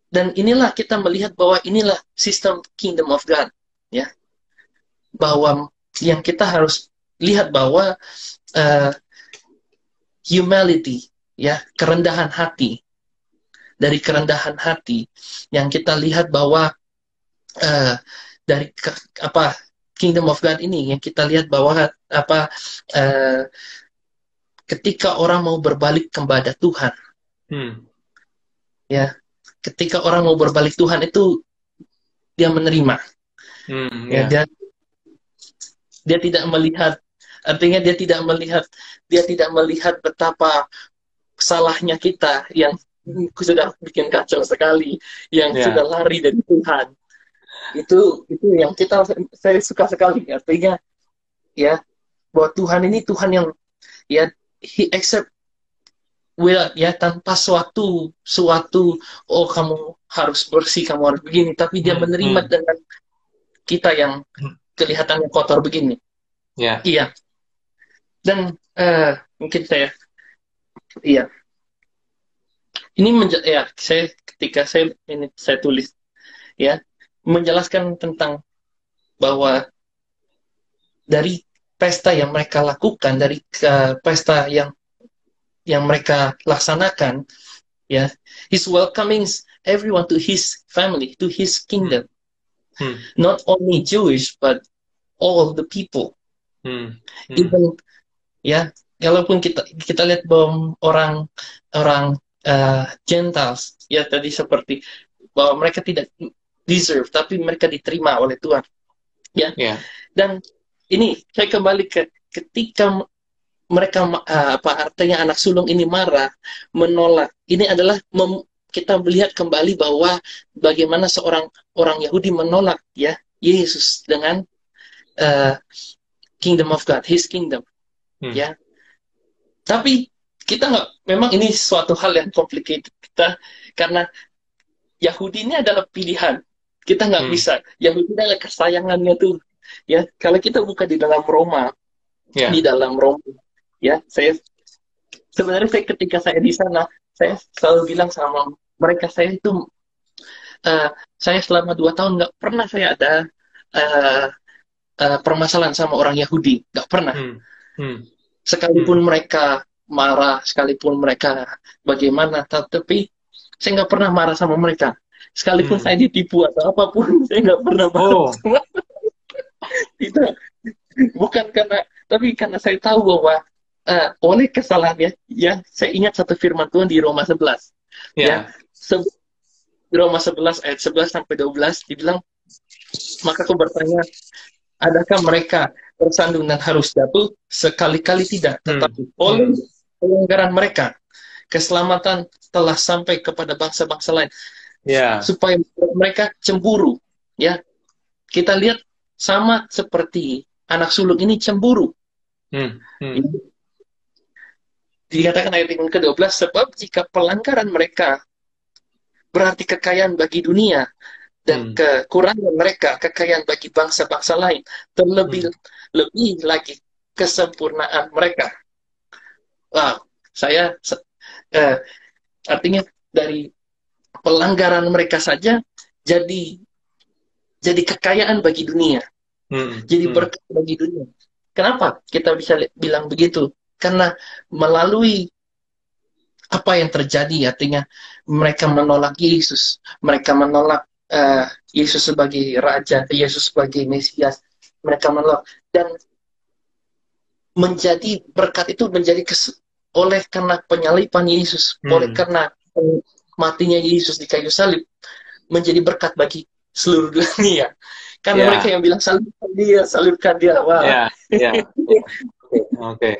B: dan inilah kita melihat bahwa inilah sistem kingdom of God, ya, bahwa yang kita harus lihat bahwa humility, ya, kerendahan hati. Dari kerendahan hati yang kita lihat bahwa dari Kingdom of God ini yang kita lihat bahwa apa ketika orang mau berbalik kepada Tuhan, ya, ketika orang mau berbalik Tuhan itu dia menerima, ya, dia tidak melihat, artinya dia tidak melihat betapa salahnya kita yang sudah bikin kacau sekali, yang sudah lari dari Tuhan. Itu yang saya suka sekali, artinya ya bahwa Tuhan ini Tuhan yang ya He accept ya tanpa suatu oh kamu harus bersih, kamu harus begini, tapi dia menerima dengan kita yang kelihatannya kotor begini. Iya. Dan mungkin saya ini ketika saya tulis ya, menjelaskan tentang bahwa dari pesta yang mereka lakukan, dari pesta yang mereka laksanakan, ya, He's welcoming everyone to His family, to His kingdom. Not only Jewish, but all the people. Even ya, walaupun kita lihat bahwa orang Gentiles, ya, tadi seperti bahwa mereka tidak deserve, tapi mereka diterima oleh Tuhan, ya. Dan ini saya kembali ke ketika mereka artinya anak sulung ini marah, menolak. Ini adalah kita melihat kembali bahwa bagaimana seorang orang Yahudi menolak, ya, Yesus dengan Kingdom of God, His kingdom, ya. Tapi kita memang ini suatu hal yang complicated kita, karena Yahudi ini adalah pilihan. Kita nggak bisa. Yahudi adalah kesayangannya tuh. Ya, kalau kita buka di dalam Roma, ya, sebenarnya ketika saya di sana, saya selalu bilang sama mereka, saya selama 2 tahun nggak pernah saya ada permasalahan sama orang Yahudi, nggak pernah. Sekalipun mereka marah, sekalipun mereka bagaimana, tapi saya nggak pernah marah sama mereka. Sekalipun saya ditipu atau apapun, saya nggak pernah marah sama tidak. Bukan karena saya tahu bahwa oleh kesalahannya, ya, saya ingat satu firman Tuhan di Roma 11. Ya, Roma 11 ayat 11 sampai 12 dibilang, maka aku bertanya, adakah mereka tersandung dan harus jatuh? Sekali-kali tidak, tetapi oleh pelanggaran mereka keselamatan telah sampai kepada bangsa-bangsa lain, supaya mereka cemburu. Ya, kita lihat sama seperti anak sulung ini cemburu. Dikatakan ayat yang ke-12, sebab jika pelanggaran mereka berarti kekayaan bagi dunia, dan kekurangan mereka kekayaan bagi bangsa-bangsa lain, terlebih lebih lagi kesempurnaan mereka. Wow, saya artinya dari pelanggaran mereka saja jadi kekayaan bagi dunia, jadi berkat bagi dunia. Kenapa kita bisa bilang begitu? Karena melalui apa yang terjadi, artinya mereka menolak Yesus, mereka menolak Yesus sebagai Raja, Yesus sebagai Mesias, mereka menolak, dan menjadi berkat itu menjadi oleh karena penyaliban Yesus, oleh karena matinya Yesus di kayu salib, menjadi berkat bagi seluruh dunia. Karena mereka yang bilang salibkan dia. Wah.
A: Oke.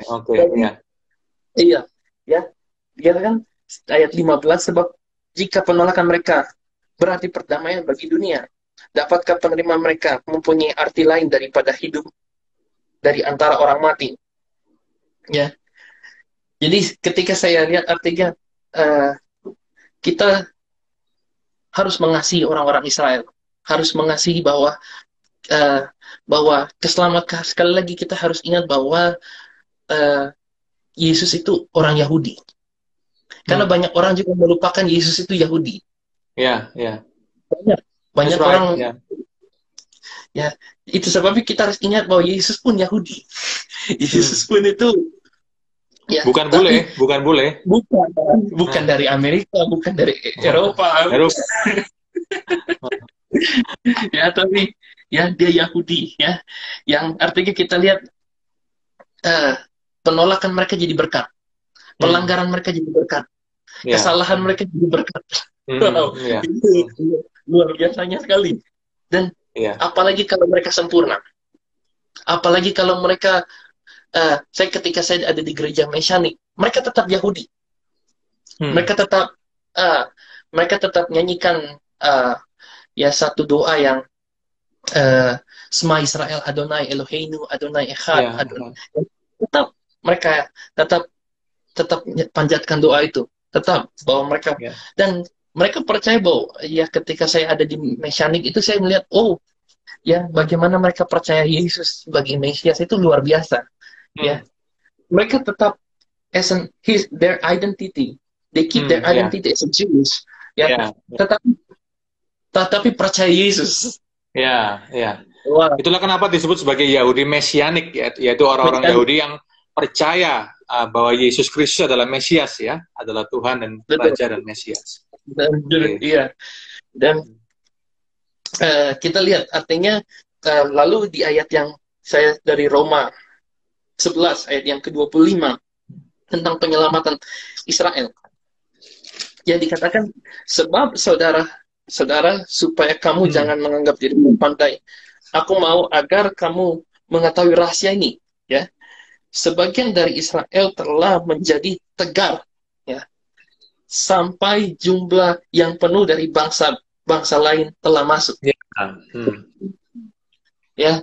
B: Iya, ya. Dia kan ayat 15, sebab jika penolakan mereka berarti perdamaian bagi dunia, dapatkah penerima mereka mempunyai arti lain daripada hidup dari antara orang mati? Ya. Jadi ketika saya lihat artinya kita harus mengasihi orang-orang Israel, harus mengasihi bahwa keselamatan. Sekali lagi kita harus ingat bahwa Yesus itu orang Yahudi. Karena banyak orang juga melupakan Yesus itu Yahudi. Banyak orang. Ya, itu sebabnya kita harus ingat bahwa Yesus pun Yahudi. Yesus pun itu. Ya,
A: bukan bule.
B: Bukan dari Amerika, bukan dari Eropa. Ya, tapi ya dia Yahudi ya, yang artinya kita lihat eh, penolakan mereka jadi berkat,
A: Hmm.
B: pelanggaran mereka jadi berkat,
A: Ya.
B: kesalahan mereka jadi berkat. Wow,
A: Ya.
B: itu luar biasanya sekali. Dan
A: Ya.
B: apalagi kalau mereka sempurna, apalagi kalau mereka saya ketika saya ada di gereja Mesianik, mereka tetap Yahudi,
A: Hmm.
B: mereka tetap uh, mereka tetap nyanyikan ya satu doa yang uh, Sema Israel Adonai Eloheinu Adonai Echad
A: Ya.
B: Adonai. Tetap mereka tetap tetap panjatkan doa itu, tetap bahwa mereka,
A: Ya.
B: dan mereka percaya bahwa ya ketika saya ada di Mesianik itu saya melihat oh ya bagaimana mereka percaya Yesus sebagai Mesias itu luar biasa
A: Hmm.
B: ya. Mereka tetap as an their identity, they keep their
A: Ya.
B: identity as a Jews ya,
A: Ya.
B: tetapi percaya Yesus.
A: Ya. Ya.
B: Wah,
A: Itulah kenapa disebut sebagai Yahudi Mesianik, yaitu orang-orang
B: Mesianik,
A: Yahudi yang percaya bahwa Yesus Kristus adalah Mesias, ya, adalah Tuhan dan
B: betul.
A: Raja dan Mesias.
B: Dan
A: Oke.
B: iya, dan kita lihat artinya lalu di ayat yang saya dari Roma 11 ayat yang ke-25 tentang penyelamatan Israel. Yang dikatakan sebab saudara supaya kamu jangan menganggap dirimu pandai. Aku mau agar kamu mengetahui rahasia ini, ya. Sebagian dari Israel telah menjadi tegar, ya, sampai jumlah yang penuh dari bangsa lain telah masuk.
A: Ya. Hmm.
B: Ya,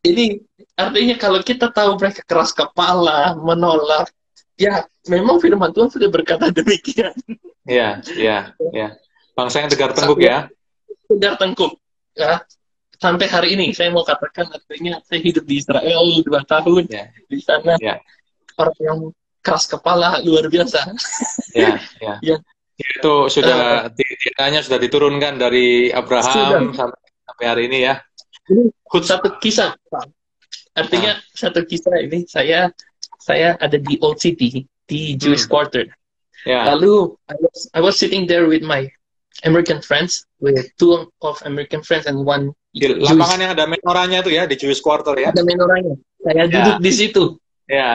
B: ini artinya kalau kita tahu mereka keras kepala, menolak, ya memang firman Tuhan sudah berkata demikian.
A: Ya. Ya. Ya. Bangsa yang tegar tengkuk,
B: Saya
A: ya.
B: sudah tengkuk. Ya, sampai hari ini saya mau katakan artinya saya hidup di Israel 2 tahun,
A: Ya.
B: di sana
A: Ya.
B: orang yang keras kepala luar biasa.
A: Ya. Ya.
B: Ya,
A: Itu sudah DNA-nya sudah diturunkan dari
B: sudah.
A: Abraham sampai hari ini, ya.
B: Ini satu
A: Khutzpah.
B: kisah, Pak. Artinya
A: Nah.
B: satu kisah ini saya ada di Old City di Jewish
A: Hmm.
B: Quarter.
A: Ya.
B: Lalu I was sitting there with my American friends, with two of American friends and one
A: Di
B: Jewish.
A: lapangan yang ada menoranya itu, ya, di Jewish Quarter, ya.
B: Ada menoranya. Saya duduk
A: Ya.
B: di situ.
A: Ya.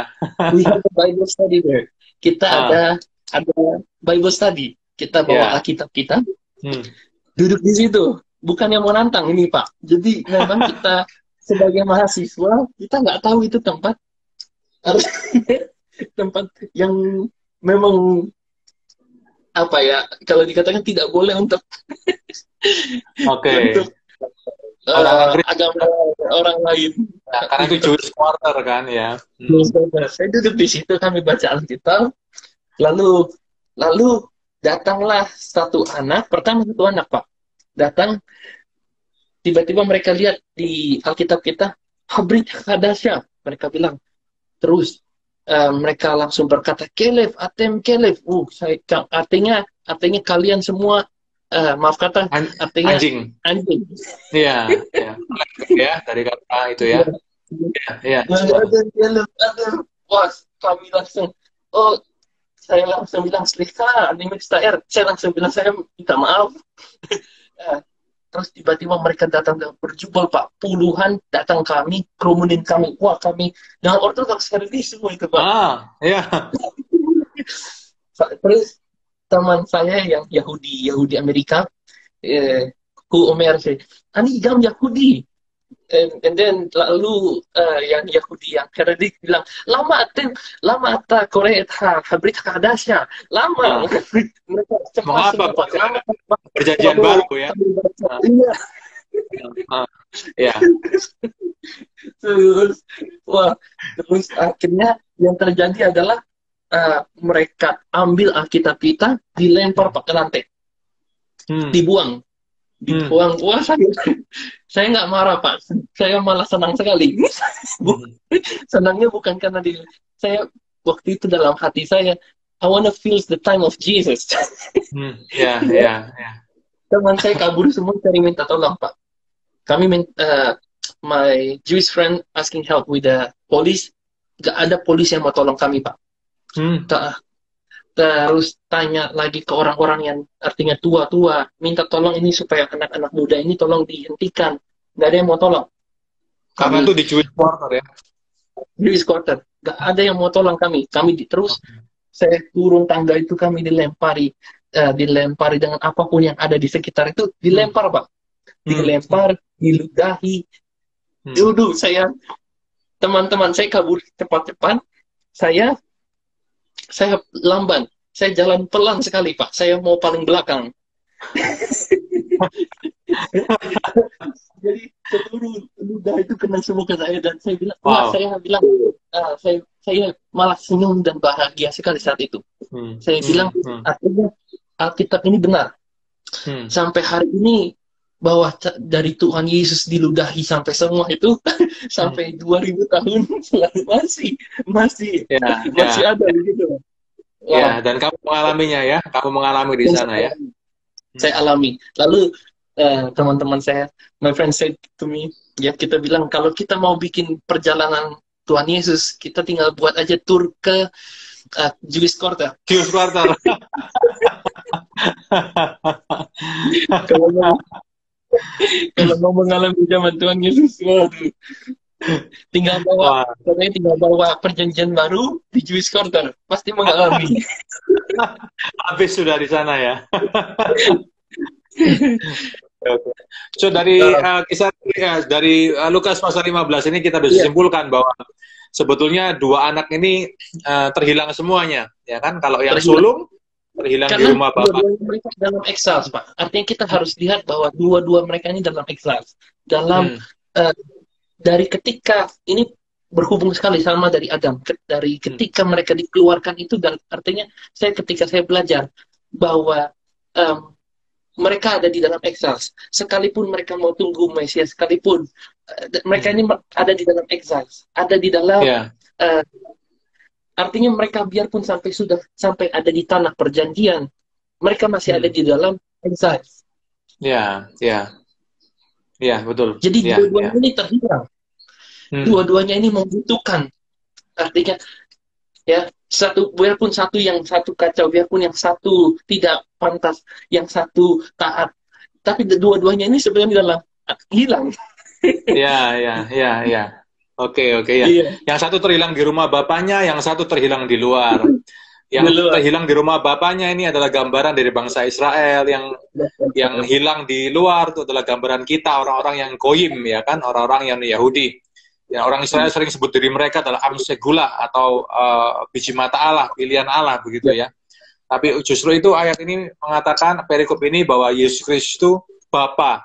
B: We have a Bible study there. Kita
A: Ah.
B: ada Bible study. Kita bawa
A: Ya.
B: Alkitab kita,
A: Hmm.
B: duduk di situ. Bukan yang mau nantang ini, Pak. Jadi memang kita sebagai mahasiswa kita nggak tahu itu tempat tempat yang memang apa ya, kalau dikatakan tidak boleh untuk
A: Oke.
B: untuk
A: Orang Inggris,
B: agama orang lain.
A: ya, karena itu Jewish Quarter, kan, ya. Hmm.
B: Saya duduk di situ, kami baca Alkitab, lalu datanglah satu anak, pertama satu anak, Pak, datang, tiba-tiba mereka lihat di Alkitab kita Habrit Hadasya, mereka bilang, terus mereka langsung berkata Kelef, Atem Kelef, artinya kalian semua maaf kata, artinya
A: Anjing.
B: anjing.
A: Iya, ya. Ya, dari kata itu, ya. Ya,
B: Kelef, wah, kami langsung, oh, saya langsung bilang Slika, saya langsung bilang saya minta maaf. Terus tiba-tiba mereka datang dengan berjubel, Pak, puluhan datang kami, kerumunin kami, wah kami dengan ortodoks sekali semua itu, Pak.
A: Ya.
B: Terus teman saya yang Yahudi Amerika, ku Omer sih, ani gam Yahudi, and then lalu yang Yahudi yang Karadik bilang lama ata Korea habrit kadasya lama. Mereka cepat
A: Mengapa?
B: Pak, lama
A: Perjanjian baru, ya.
B: Iya.
A: Ya.
B: Terus akhirnya yang terjadi adalah mereka ambil Alkitab kita, dilempar pakai lantai, dibuang. Wah, saya nggak marah, Pak, saya malah senang sekali. Senangnya bukan karena saya waktu itu dalam hati saya, I wanna feel the time of Jesus.
A: Ya.
B: Teman saya kabur semua cari minta tolong, Pak. Kami my Jewish friend asking help with the police. Gak ada polis yang mau tolong kami, Pak. terus tanya lagi ke orang-orang yang artinya tua-tua, minta tolong ini supaya anak-anak muda ini tolong dihentikan. Nggak ada yang mau tolong.
A: Karena
B: Kami
A: itu di Jewish Quarter ya.
B: Jewish Quarter, nggak ada yang mau tolong kami. Terus saya turun tangga itu kami dilempari dengan apapun yang ada di sekitar itu, dilempar Pak, dilempar, diludahi. Duduk teman-teman saya kabur cepat-cepat, saya lamban, saya jalan pelan sekali Pak, saya mau paling belakang. Jadi seluruh ludah itu kena semua ke saya, dan saya bilang, saya malah senyum dan bahagia sekali saat itu. Saya bilang, artinya Alkitab ini benar. Sampai hari ini, bahwa dari Tuhan Yesus diludahi sampai semua itu, sampai 2000 tahun masih ada gitu.
A: Ya, dan kamu mengalaminya ya, kamu mengalami di sana ya.
B: Saya alami. Lalu teman-teman saya, my friend said to me, ya kita bilang kalau kita mau bikin perjalanan Tuhan Yesus, kita tinggal buat aja tour ke Jewish Quarter.
A: Jewish Quarter.
B: Kalau mau mengalami zaman Tuhan Yesus, waduh. tinggal bawa perjanjian baru di Jewish Quarter, pasti mengalami.
A: Habis sudah di sana ya. So dari kisah dari Lukas pasal 15 ini kita bisa simpulkan bahwa sebetulnya dua anak ini terhilang semuanya, ya kan? Kalau yang sulung terhilang di rumah bapak.
B: Mereka dalam exile, Pak. Artinya kita harus lihat bahwa dua-dua mereka ini dalam exile. Dalam dari ketika ini berhubung sekali sama dari Adam, dari ketika mereka dikeluarkan itu, dan artinya ketika saya belajar bahwa mereka ada di dalam exile, sekalipun mereka mau tunggu Mesias, sekalipun mereka ini ada di dalam exile, ada di dalam artinya mereka biarpun sampai ada di tanah perjanjian, mereka masih ada di dalam exile.
A: Ya, betul.
B: Jadi dua-duanya ini terhilang. Dua-duanya ini membutuhkan. Artinya, ya, biarpun satu kacau, biarpun yang satu tidak pantas, yang satu taat, tapi dua-duanya ini sebenarnya hilang.
A: Ya. Oke ya. Yang satu terhilang di rumah bapaknya, yang satu terhilang di luar. Yang terhilang di rumah bapaknya ini adalah gambaran dari bangsa Israel, yang hilang di luar itu adalah gambaran kita, orang-orang yang goyim, ya kan, orang-orang yang Yahudi. Ya, orang Israel sering sebut diri mereka adalah Am Segula atau biji mata Allah, pilihan Allah, begitu ya. Tapi justru itu ayat ini mengatakan, perikop ini, bahwa Yesus Kristus itu Bapa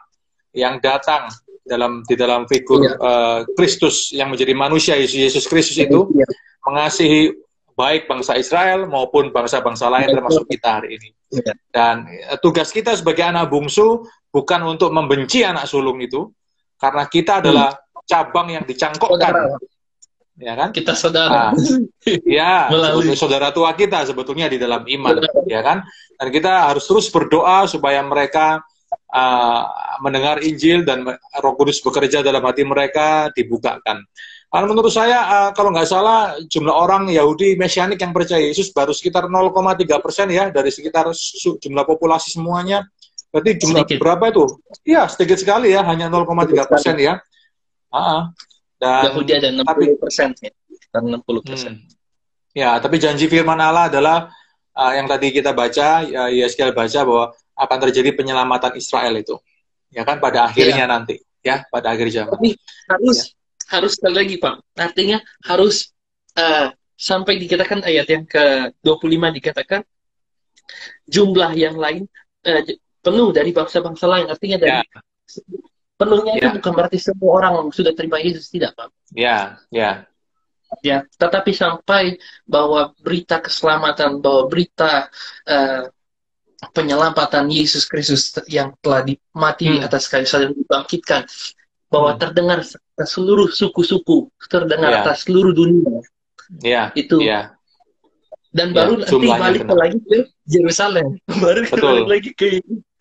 A: yang datang di dalam figur Kristus yang menjadi manusia. Yesus Kristus itu mengasihi baik bangsa Israel maupun bangsa-bangsa lain termasuk kita hari ini. Dan tugas kita sebagai anak bungsu bukan untuk membenci anak sulung itu, karena kita adalah cabang yang dicangkokkan, ya kan?
B: Kita saudara.
A: Saudara tua kita sebetulnya di dalam iman, ya kan? Dan kita harus terus berdoa supaya mereka mendengar Injil dan Roh Kudus bekerja dalam hati mereka, dibukakan. Karena menurut saya, kalau nggak salah, jumlah orang Yahudi Mesianik yang percaya Yesus baru sekitar 0,3% ya, dari sekitar jumlah populasi semuanya. Berarti jumlah berapa itu? Iya, sedikit sekali ya, hanya 0,3% ya. Dan
B: Yahudi ada 60%, dan 60%.
A: Ya, tapi janji firman Allah adalah yang tadi kita baca, Yeskiel baca, bahwa akan terjadi penyelamatan Israel itu, ya kan, pada akhirnya nanti, ya, pada akhir zaman.
B: Tapi harus sekali lagi, Pak. Artinya harus sampai dikatakan ayat yang ke-25 dikatakan jumlah yang lain penuh dari bangsa-bangsa lain. Artinya dari penuhnya itu bukan berarti semua orang sudah terima Yesus, tidak, Pak. Ya, tetapi sampai bahwa berita keselamatan, bahwa berita penyelamatan Yesus Kristus yang telah mati di atas kayu salib dan dibangkitkan, bahwa terdengar seluruh suku-suku, terdengar atas seluruh dunia. Itu. Dan baru nanti balik lagi ke Yerusalem. Baru balik lagi ke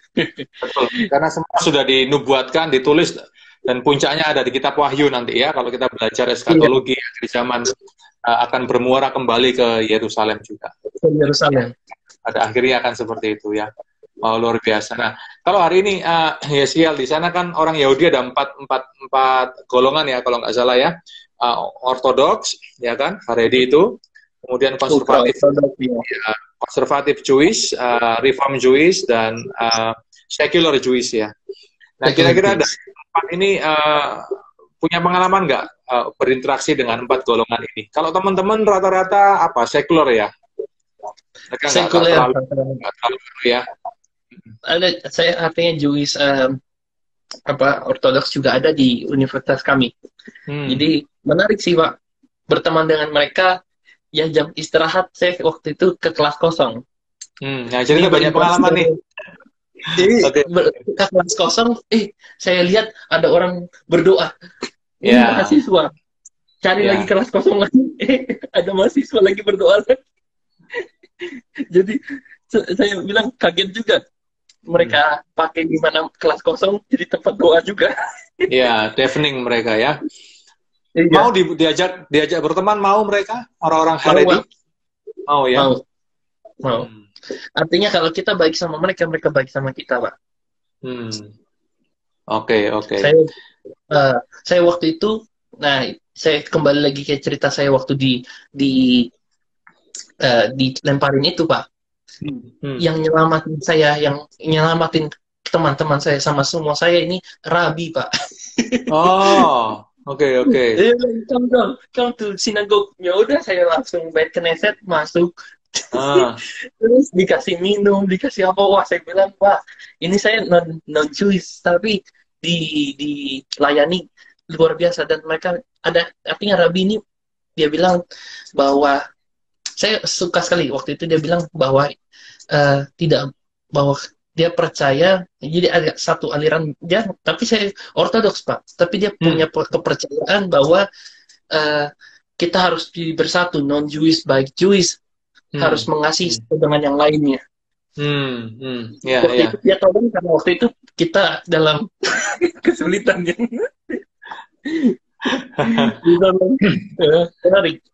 A: Betul. Karena semua sudah dinubuatkan, ditulis, dan puncaknya ada di kitab Wahyu nanti ya. Kalau kita belajar eskatologi di zaman akan bermuara kembali ke Yerusalem juga.
B: Yerusalem.
A: Pada akhirnya akan seperti itu ya. Oh, luar biasa. Nah, kalau hari ini Yesiel di sana kan orang Yahudi ada empat golongan ya kalau nggak salah ya. Ortodoks ya kan, Haredi itu, kemudian konservatif, ya, konservatif Jewish, Reform Jewish dan secular Jewish ya. Nah, kira-kira dari empat ini punya pengalaman nggak berinteraksi dengan empat golongan ini? Kalau teman-teman rata-rata apa sekular ya? Mereka nggak terlalu ya.
B: Ada, saya artinya Jewish Ortodoks juga ada di universitas kami. Jadi menarik sih Pak, berteman dengan mereka. Ya jam istirahat saya waktu itu ke kelas kosong.
A: Nah jadi banyak pengalaman nih.
B: Jadi ke kelas kosong, saya lihat ada orang berdoa. Ini mahasiswa. Cari lagi kelas kosong lagi. Ada mahasiswa lagi berdoa. Jadi saya bilang kaget juga. Mereka pakai di mana kelas kosong jadi tempat doa juga.
A: Iya, deafening mereka ya. Mau diajak berteman, mau mereka orang-orang Haredi? Mau ya.
B: Mau. Artinya kalau kita baik sama mereka, mereka baik sama kita, Pak.
A: Oke.
B: Saya waktu itu, nah saya kembali lagi ke cerita saya waktu dilemparin itu, Pak. Yang nyelamatin saya, yang nyelamatin teman-teman saya sama semua saya ini Rabi, Pak.
A: Oh, oke.
B: Come to synagogue. Ya udah, saya langsung bait Knesset, masuk. Terus dikasih minum, dikasih apa? Wah, saya bilang, Pak, ini saya non Jewish, tapi dilayani luar biasa. Dan mereka ada, artinya Rabi ini dia bilang bahwa saya suka sekali waktu itu dia bilang bahwa bahwa dia percaya, jadi ada satu aliran dia, tapi saya ortodoks Pak, tapi dia punya kepercayaan bahwa kita harus bersatu, non Jewish baik Jewish, harus mengasihi satu dengan yang lainnya. Waktu itu dia tahu karena waktu itu kita dalam kesulitan ya. Menarik.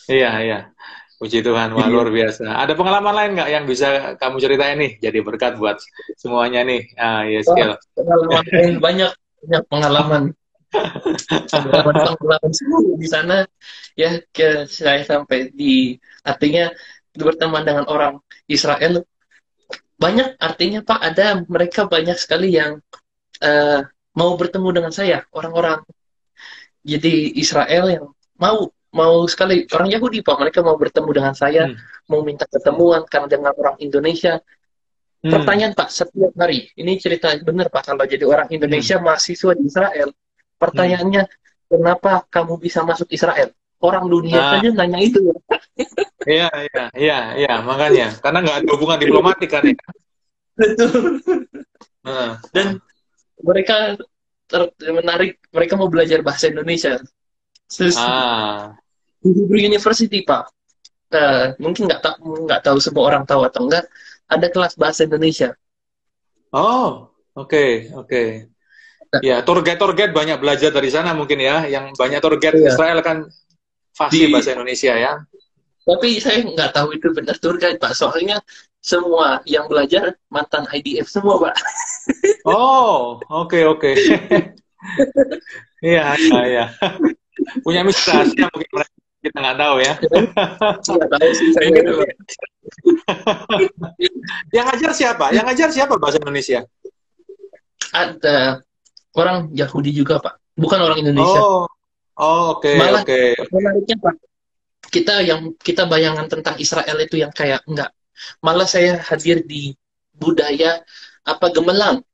A: Iya. Puji Tuhan, wah luar biasa. Ada pengalaman lain nggak yang bisa kamu ceritain nih? Jadi berkat buat semuanya nih. Yesiel.
B: Pengalaman lain banyak pengalaman. Pengalaman semua di sana ya. Saya sampai artinya berteman dengan orang Israel banyak. Artinya Pak, ada mereka banyak sekali yang mau bertemu dengan saya, orang-orang. Jadi Israel yang mau sekali, orang Yahudi Pak, mereka mau bertemu dengan saya, mau minta ketemuan karena dengan orang Indonesia. Pertanyaan Pak, setiap hari, ini cerita benar Pak, kalau jadi orang Indonesia mahasiswa di Israel, pertanyaannya, kenapa kamu bisa masuk Israel? Orang dunia saja nanya itu.
A: Iya, makanya, karena nggak ada hubungan diplomatik kan ya.
B: Betul. Dan mereka menarik, mereka mau belajar bahasa Indonesia. Di Hebrew University Pak, mungkin nggak tahu semua orang tahu atau enggak, ada kelas bahasa Indonesia.
A: Oh, oke. Ya, tour guide banyak belajar dari sana mungkin ya, yang banyak tour guide Israel kan fasih bahasa Indonesia ya.
B: Tapi saya nggak tahu itu benar tour guide Pak, soalnya semua yang belajar mantan IDF semua Pak.
A: Oh, oke. Iya. Punya misi rahasia mungkin mereka, kita nggak tahu ya.
B: Nggak tahu sih saya.
A: Yang ngajar siapa bahasa Indonesia?
B: Ada orang Yahudi juga Pak, bukan orang Indonesia.
A: Oke.
B: Menariknya Pak, kita bayangan tentang Israel itu yang kayak enggak. Malah saya hadir di budaya Gemelang.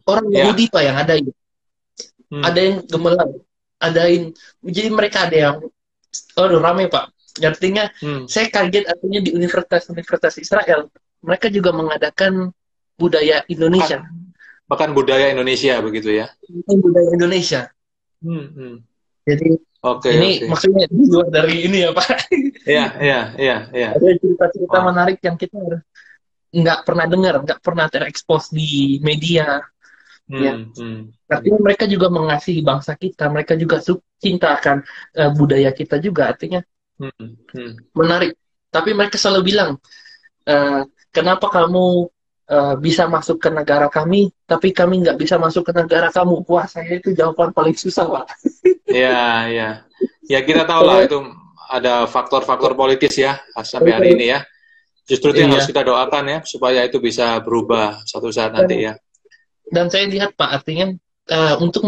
B: Orang Yahudi Pak yang ada itu. Ada yang Gemelang. Jadi mereka ada yang ramai Pak. Artinya saya kaget, artinya di universitas Israel mereka juga mengadakan budaya Indonesia.
A: Bahkan budaya Indonesia begitu ya.
B: Budaya Indonesia. Jadi ini maksudnya di luar dari ini ya Pak.
A: Iya.
B: Ada cerita-cerita menarik yang kita nggak pernah dengar, nggak pernah terekspos di media. Artinya mereka juga mengasihi bangsa kita, mereka juga cinta akan budaya kita juga, artinya menarik. Tapi mereka selalu bilang, kenapa kamu bisa masuk ke negara kami, tapi kami nggak bisa masuk ke negara kamu? Wah, saya itu jawaban paling susah, Pak.
A: Ya, ya. Ya kita tahu lah itu ada faktor-faktor politis ya sampai hari ini ya. Justru itu yang harus
B: Iya.
A: kita doakan ya supaya itu bisa berubah suatu saat nanti
B: Dan,
A: ya.
B: dan saya lihat Pak, artinya untuk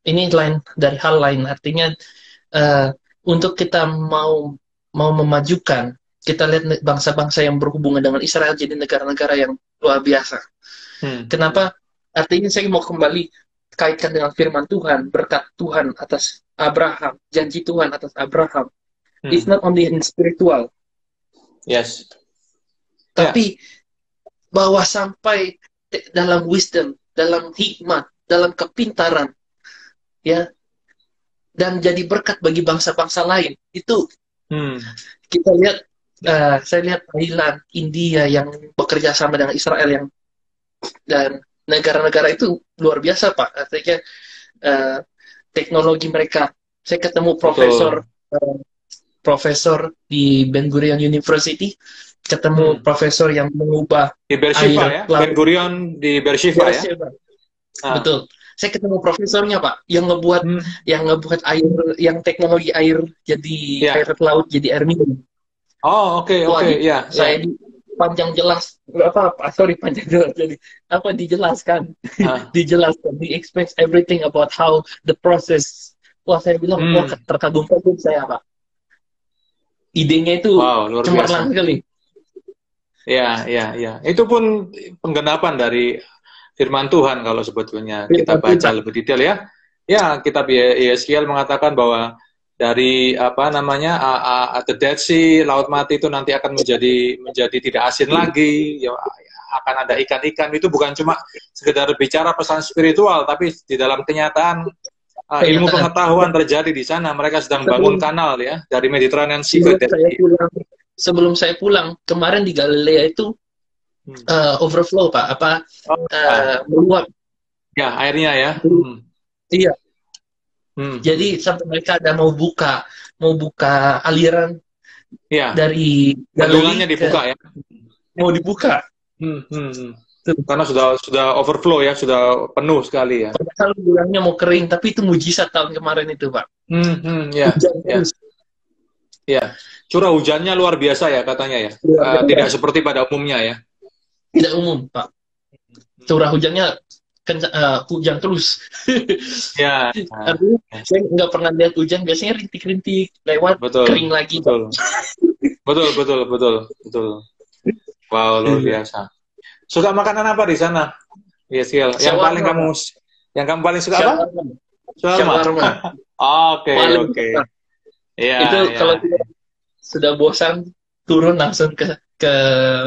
B: ini lain dari hal lain, artinya eh, untuk kita mau memajukan, kita lihat bangsa-bangsa yang berhubungan dengan Israel jadi negara-negara yang luar biasa.
A: Hmm.
B: Kenapa? Artinya saya mau kembali kaitkan dengan firman Tuhan, berkat Tuhan atas Abraham, janji Tuhan atas Abraham. It's not only in spiritual,
A: Yes.
B: tapi bahwa sampai dalam wisdom, dalam hikmat, dalam kepintaran, ya, dan jadi berkat bagi bangsa-bangsa lain. Itu kita lihat, saya lihat Thailand, India yang bekerja sama dengan Israel dan negara-negara itu luar biasa Pak. Artinya teknologi mereka. Saya ketemu profesor di Ben Gurion University, ketemu profesor yang mengubah
A: di Beersheba ya, Ben Gurion di Beersheba ya.
B: Betul. Saya ketemu profesornya Pak, yang ngebuat air, yang teknologi air jadi air laut jadi air minum.
A: Oh oke, ya.
B: Saya panjang jelas panjang jelas jadi dijelaskan di explain everything about how the process. Wah, saya bilang wah, terkagum-kagum saya Pak. Idenya itu cemerlang sekali.
A: Ya. Itu pun penggenapan dari firman Tuhan kalau sebetulnya kita baca lebih detail ya. Ya, kitab Yeskiel mengatakan bahwa dari the Dead Sea, laut mati itu nanti akan menjadi tidak asin lagi, ya, akan ada ikan-ikan. Itu bukan cuma sekedar bicara pesan spiritual, tapi di dalam kenyataan ilmu pengetahuan terjadi di sana. Mereka sedang bangun kanal ya dari Mediterranean Sea ke Dead Sea.
B: Sebelum saya pulang kemarin di Galilea itu overflow Pak, meluap.
A: Ya, airnya ya.
B: Iya. Jadi sampai mereka ada mau buka aliran dari
A: bendungannya dibuka ya.
B: Mau dibuka.
A: Karena sudah overflow ya, sudah penuh sekali ya.
B: Padahal bilangnya mau kering, tapi itu mujizat tahun kemarin itu Pak.
A: Ya. Curah hujannya luar biasa ya katanya ya. Tidak seperti pada umumnya ya.
B: Tidak umum Pak. Curah hujannya hujan terus.
A: Ya.
B: Artinya saya nggak pernah lihat hujan, biasanya rintik-rintik lewat kering lagi.
A: Betul. Wow, luar biasa. Suka makanan apa di sana? Yeskiel. Yang kamu paling suka apa? Shawarma. Oke. Iya.
B: Itu kalau sudah bosan turun langsung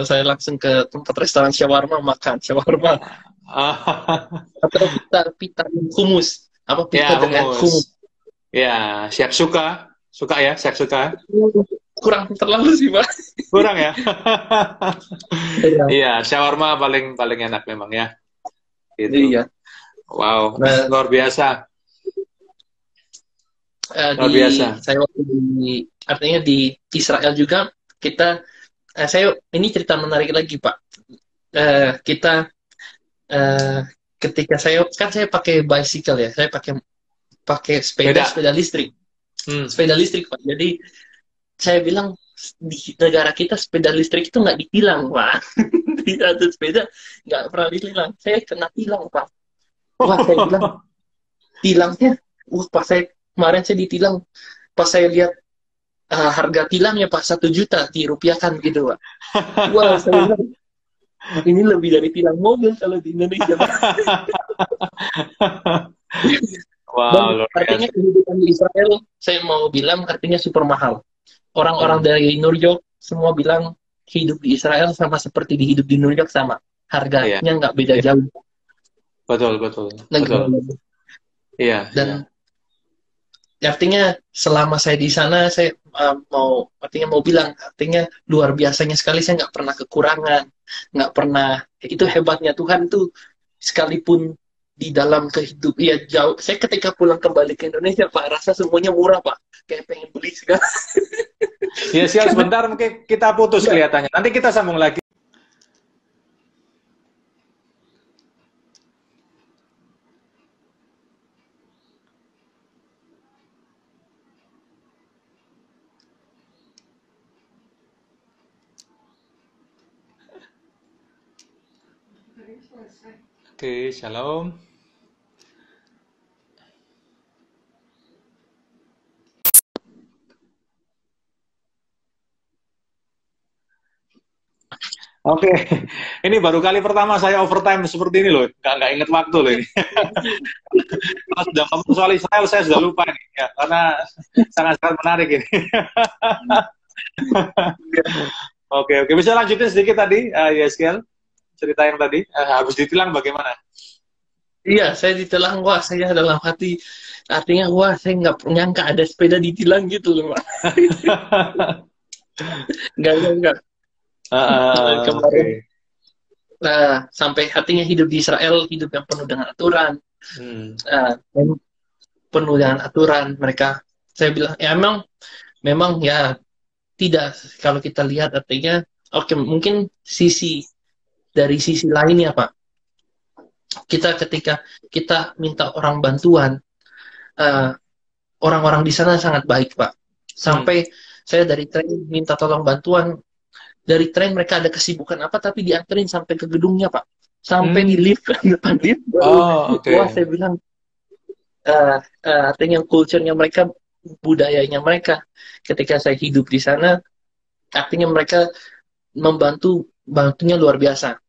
B: saya langsung ke tempat restoran shawarma, makan shawarma. Atau pita humus. Apa pita dengan humus?
A: Ya, shakshuka. Suka ya, shakshuka?
B: Kurang terlalu sih, Pak.
A: Kurang ya? Iya, shawarma paling enak memang ya. Gitu.
B: Iya.
A: Wow, luar biasa. Luar biasa.
B: Saya waktu artinya di Israel juga ini cerita menarik lagi, Pak. Ketika saya pakai bicycle ya, saya pakai sepeda listrik. Sepeda listrik Pak. Jadi saya bilang di negara kita sepeda listrik itu nggak ditilang Pak. Di atas sepeda nggak pernah ditilang. Saya kena tilang Pak. Wah, saya bilang tilangnya, pas kemarin saya ditilang, pas saya lihat harga tilangnya Pak 1 juta dirupiahkan gitu Pak. Wah, saya bilang ini lebih dari tilang mobil kalau di Indonesia.
A: Wow,
B: artinya kehidupan di Israel, saya mau bilang artinya super mahal. Orang-orang dari New York semua bilang hidup di Israel sama seperti hidup di New York sama. Harganya nggak beda jauh.
A: Betul. Iya.
B: Dan artinya selama saya di sana, saya mau bilang artinya luar biasanya sekali, saya nggak pernah kekurangan, nggak pernah. Itu hebatnya Tuhan tuh, sekalipun di dalam kehidupan ya jauh. Saya ketika pulang kembali ke Indonesia Pak, rasa semuanya murah Pak, kayak pengen beli segala.
A: Ya siap, sebentar mungkin kita putus kelihatannya. Nanti kita sambung lagi. Oke, shalom. Oke, ini baru kali pertama saya overtime seperti ini loh, nggak inget waktu loh ini. Kalau sudah ngomong soal Israel, saya sudah lupa nih, ya, karena sangat-sangat menarik ini. Oke, bisa lanjutin sedikit tadi, Yeskel, cerita yang tadi, habis ditilang bagaimana?
B: Iya, saya ditilang, wah saya dalam hati, artinya wah saya nggak nyangka ada sepeda ditilang gitu loh Pak. Enggak. Kemarin,
A: Okay.
B: nah, sampai hatinya hidup di Israel, hidup yang penuh dengan aturan, penuh dengan aturan. Mereka, saya bilang, ya memang ya tidak. Kalau kita lihat artinya, oke, mungkin dari sisi lainnya Pak, ketika kita minta orang bantuan, orang-orang di sana sangat baik Pak. Sampai saya dari tren minta tolong bantuan. Dari tren mereka ada kesibukan apa, tapi dianterin sampai ke gedungnya Pak, sampai di lift, depan lift. Wah saya bilang, artinya culture-nya mereka, budayanya mereka. Ketika saya hidup di sana, artinya mereka bantunya luar biasa,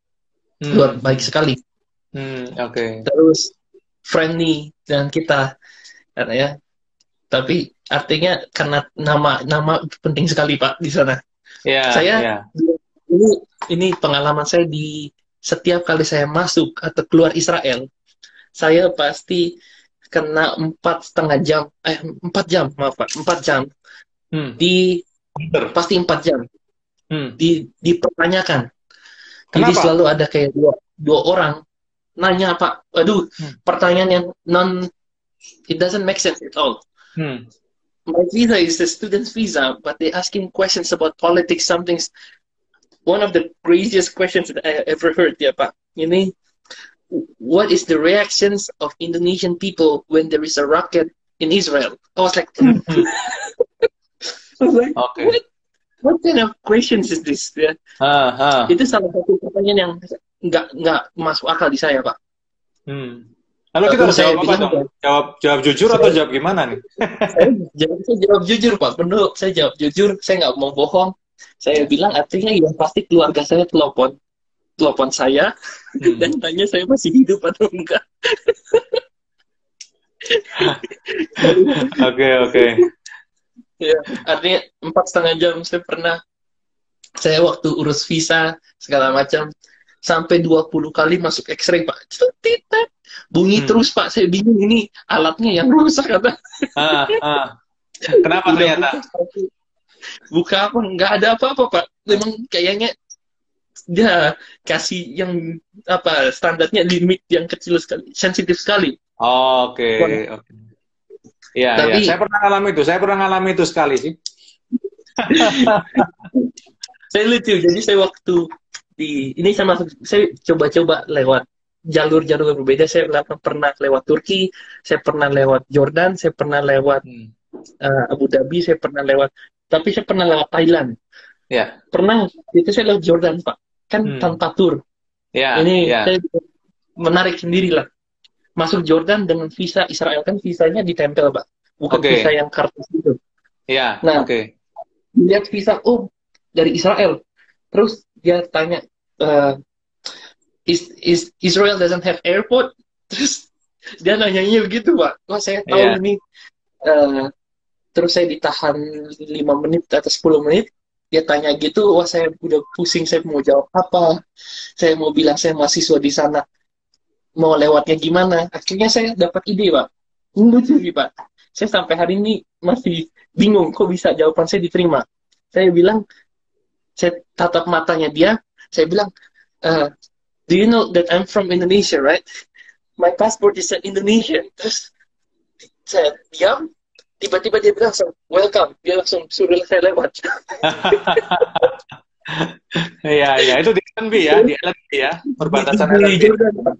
B: luar baik sekali. Terus friendly dengan kita, ya. Tapi artinya karena nama penting sekali Pak di sana. Saya ini pengalaman saya di setiap kali saya masuk atau keluar Israel, saya pasti kena 4,5 jam, 4 jam, maaf Pak, 4 jam. Pasti 4 jam. Dipertanyakan. Jadi selalu ada kayak dua orang nanya Pak, aduh, pertanyaan yang it doesn't make sense at all. My visa is a student's visa, but they asking questions about politics. Something's one of the craziest questions that I ever heard, ya Pak. Ini, what is the reactions of Indonesian people when there is a rocket in Israel? I was like, what kind of questions is this? Ya. Itu salah satu pertanyaan yang nggak masuk akal di saya, Pak.
A: Lalu kita harus jawab apa dong? Jawab jujur atau jawab gimana nih?
B: Saya jawab jujur Pak, benar. Saya jawab jujur, saya nggak mau bohong. Saya bilang artinya ya pasti keluarga saya telepon saya dan tanya saya masih hidup atau enggak.
A: Oke.
B: Ya, artinya 4,5 jam saya waktu urus visa segala macam sampai 20 kali masuk X-ray Pak. Bunyi terus Pak, saya bingung ini alatnya yang rusak kata.
A: Kenapa ternyata?
B: Buka apa? Nggak ada apa-apa Pak. Memang kayaknya dia kasih yang apa standarnya limit yang kecil sekali, sensitif sekali.
A: Oke. Iya. Saya pernah ngalami itu sekali sih.
B: Saya lucu. Jadi saya waktu saya coba-coba lewat jalur-jalur berbeda. Saya pernah lewat Turki, saya pernah lewat Jordan, saya pernah lewat Abu Dhabi, saya pernah lewat Thailand. Pernah itu saya lewat Jordan Pak, kan tanpa tur. Saya menarik sendirilah. Masuk Jordan dengan visa Israel, kan visanya ditempel Pak, bukan visa yang kartu itu. Lihat visa, dari Israel. Terus dia tanya, is Israel doesn't have airport? Terus dia nanyanya begitu Pak. Wah saya tahu ini. Terus saya ditahan 5 menit atau 10 menit. Dia tanya gitu, wah saya udah pusing, saya mau jawab apa. Saya mau bilang saya mahasiswa di sana. Mau lewatnya gimana? Akhirnya saya dapat ide Pak. Lucu sih Pak. Saya sampai hari ini masih bingung kok bisa jawaban saya diterima. Saya bilang, saya tatap matanya dia, saya bilang, do you know that I'm from Indonesia, right? my passport is Indonesia. Terus saya diam, tiba-tiba dia bilang langsung welcome, dia langsung suruh saya lewat.
A: Iya, iya, itu di LNB ya, di LNB ya, perbatasan
B: di
A: LNB.
B: Jordan, Pak.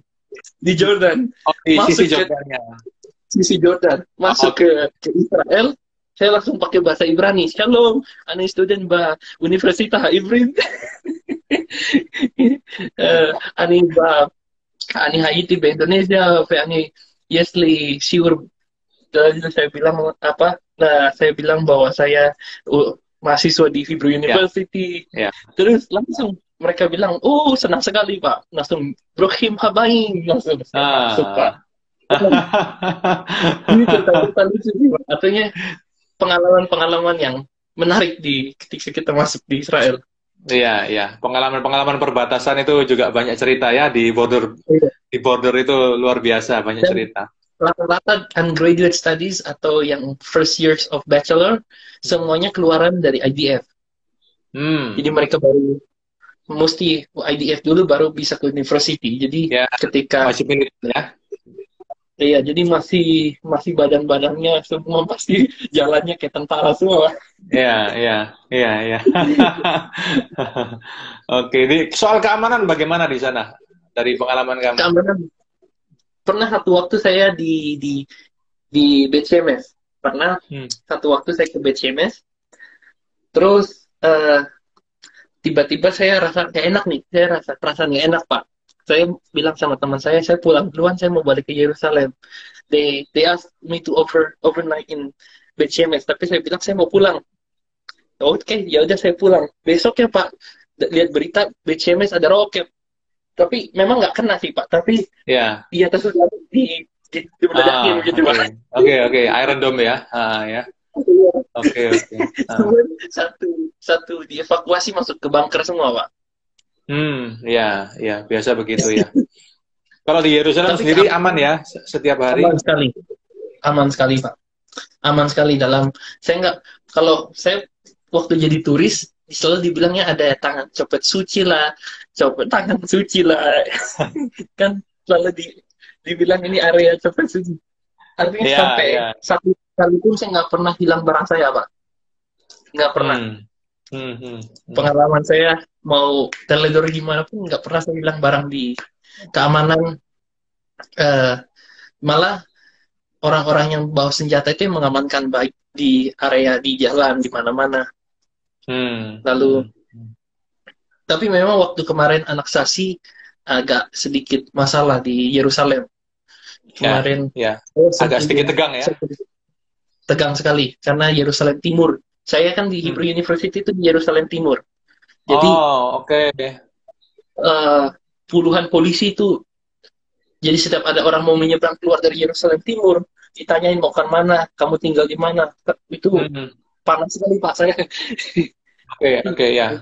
B: Di Jordan.
A: Oh, di
B: Masuk
A: sisi
B: ke
A: Jordannya.
B: sisi Jordan, masuk ke Israel, saya langsung pakai bahasa Ibrani. Shalom, ani student ba Universitas Ivrit. Ani ba ani Haiti ba Indonesia, ani Yesli siur. Dan saya bilang apa? Nah, saya bilang bahwa saya mahasiswa di Hebrew University.
A: Yeah.
B: Terus langsung mereka bilang, oh senang sekali Pak. Langsung Brohim Habain langsung masuk Pak. Ini cerita-cerita lucu sih Pak. Artinya pengalaman-pengalaman yang menarik ketika kita masuk di Israel.
A: Iya, iya. Pengalaman-pengalaman perbatasan itu juga banyak cerita ya di border. Iya. Di border itu luar biasa banyak cerita.
B: Rata-rata undergraduate studies atau yang first years of bachelor semuanya keluaran dari IDF. Jadi mereka baru mesti IDF dulu baru bisa ke university. Jadi ketika
A: masih milih ya.
B: Iya, jadi masih badan-badannya semua pasti jalannya kayak tentara semua.
A: Iya. Oke, soal keamanan bagaimana di sana dari pengalaman kamu?
B: Keamanan. Pernah satu waktu saya di Beit Shemesh. Pernah satu waktu saya ke Beit Shemesh. Terus tiba-tiba saya rasa kayak enak nih. Saya rasa nggak enak Pak. Saya bilang sama teman saya pulang duluan, saya mau balik ke Yerusalem. They asked me to overnight in Beit Shemesh, tapi saya bilang saya mau pulang. Oke, ya udah saya pulang. Besok ya Pak, lihat berita Beit Shemesh ada roket. Tapi memang nggak kena sih Pak, tapi dia terus dimeledakin gitu Pak.
A: Oke, Iron Dome ya. Ya. Oke.
B: Satu dievakuasi masuk ke bunker semua Pak.
A: Ya, biasa begitu ya. Kalau di Yerusalem sendiri aman ya setiap hari?
B: Aman sekali Pak. Aman sekali kalau saya waktu jadi turis selalu dibilangnya ada tangan copet suci lah, tangan suci lah. Kan selalu dibilang ini area copet suci. Artinya sampai satu kali pun saya nggak pernah hilang barang saya Pak. Nggak pernah. Pengalaman saya mau teledor gimana pun nggak pernah saya hilang barang di keamanan. Malah orang-orang yang bawa senjata itu yang mengamankan baik di area di jalan di mana-mana. Lalu tapi memang waktu kemarin aneksasi agak sedikit masalah di Yerusalem. Kemarin
A: agak sedikit tegang ya.
B: Tegang sekali karena Yerusalem Timur. Saya kan di Hebrew University itu di Yerusalem Timur. Jadi puluhan polisi itu, jadi setiap ada orang mau menyeberang keluar dari Yerusalem Timur, ditanyain mau ke mana, kamu tinggal di mana. Itu panas sekali Pak saya.
A: Oke, ya.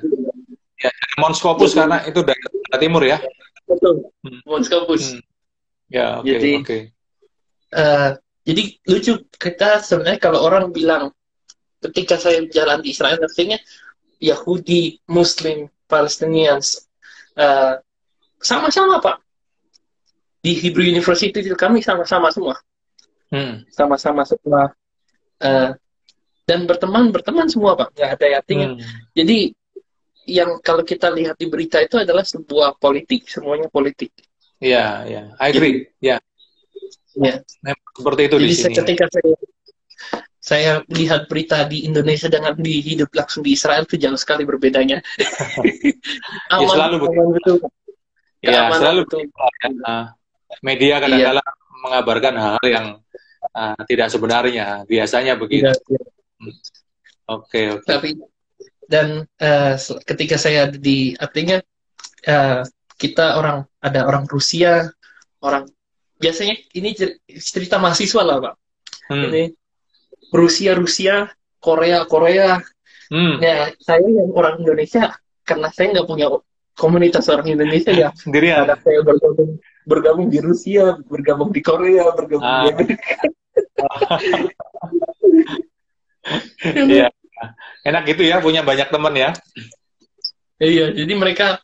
A: Ya, Mount Scopus karena itu daerah timur ya.
B: Betul. Mount Scopus.
A: Ya, oke.
B: Jadi lucu kita sebenarnya kalau orang bilang ketika saya jalan di Israel artinya Yahudi, Muslim, Palestinians sama-sama Pak. Di Hebrew University kami sama-sama semua. Sama-sama semua. Dan berteman semua Pak, nggak ada artinya. Jadi yang kalau kita lihat di berita itu adalah sebuah politik, semuanya politik.
A: Iya, I agree. Ya. Seperti itu. Jadi
B: di sini. Ketika saya lihat berita di Indonesia dengan hidup langsung di Israel itu jauh sekali berbedanya.
A: Selalu betul. Ya, selalu betul. Media kadang-kadang mengabarkan hal-hal yang tidak sebenarnya, biasanya begitu. Oke.
B: Dan ketika saya artinya kita ada orang Rusia, biasanya ini cerita mahasiswa lah Pak. Ini Rusia, Korea. Ya saya yang orang Indonesia karena saya nggak punya komunitas orang Indonesia ya.
A: Sendirian.
B: Ada saya bergabung di Rusia, bergabung di Korea, bergabung di Amerika.
A: Iya. Enak gitu ya, punya banyak teman ya.
B: Iya, jadi mereka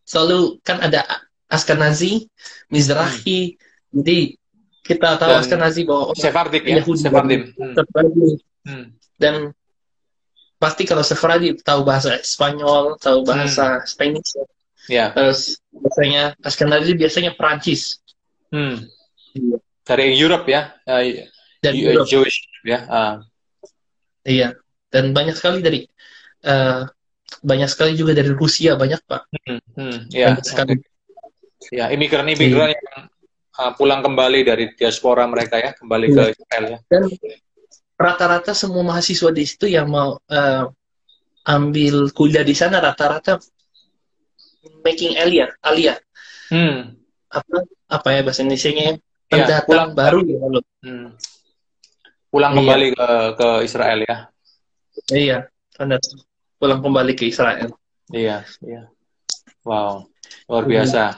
B: selalu kan ada Ashkenazi, Mizrahi. Jadi kita tahu
A: Dan
B: Ashkenazi bahwa
A: Sephardic ya,
B: Yahudi
A: Sephardim.
B: Sephardi.
A: Hmm.
B: Dan pasti kalau Sephardi tahu bahasa Spanyol, tahu bahasa Spanish.
A: Ya.
B: Terus biasanya Ashkenazi biasanya Perancis. Iya.
A: Dari Europe ya,
B: Dari Europe.
A: Jewish ya.
B: Iya. Dan banyak sekali juga dari Rusia, banyak Pak.
A: Ya.
B: Banyak sekali.
A: Ya, imigran-imigran yang pulang kembali dari diaspora mereka ya, kembali ke Israel ya.
B: Dan rata-rata semua mahasiswa di situ yang mau ambil kuliah di sana rata-rata making aliyah. Apa ya bahasa Indonesianya? Pendatang baru ya lo.
A: Pulang kembali ke Israel ya.
B: Iya, pulang kembali ke Israel.
A: Iya. Wow, luar biasa.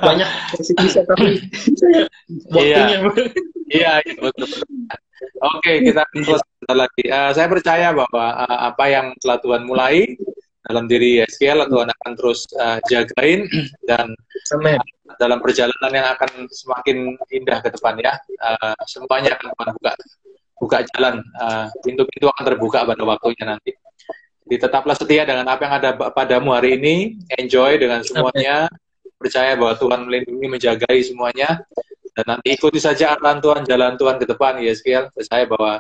B: Banyak bisa tapi waktunya.
A: Iya, betul. Oke, kita terus lagi. Saya percaya bahwa apa yang telah Tuhan mulai dalam diri Yeskiel, Tuhan akan terus jagain dan dalam perjalanan yang akan semakin indah ke depan ya. Semuanya akan Tuhan buka jalan, pintu-pintu akan terbuka pada waktunya nanti. Jadi tetaplah setia dengan apa yang ada padamu hari ini, enjoy dengan semuanya, percaya bahwa Tuhan melindungi, menjagai semuanya, dan nanti ikuti saja arahan Tuhan, jalan Tuhan ke depan, Yeskiel. Percaya bahwa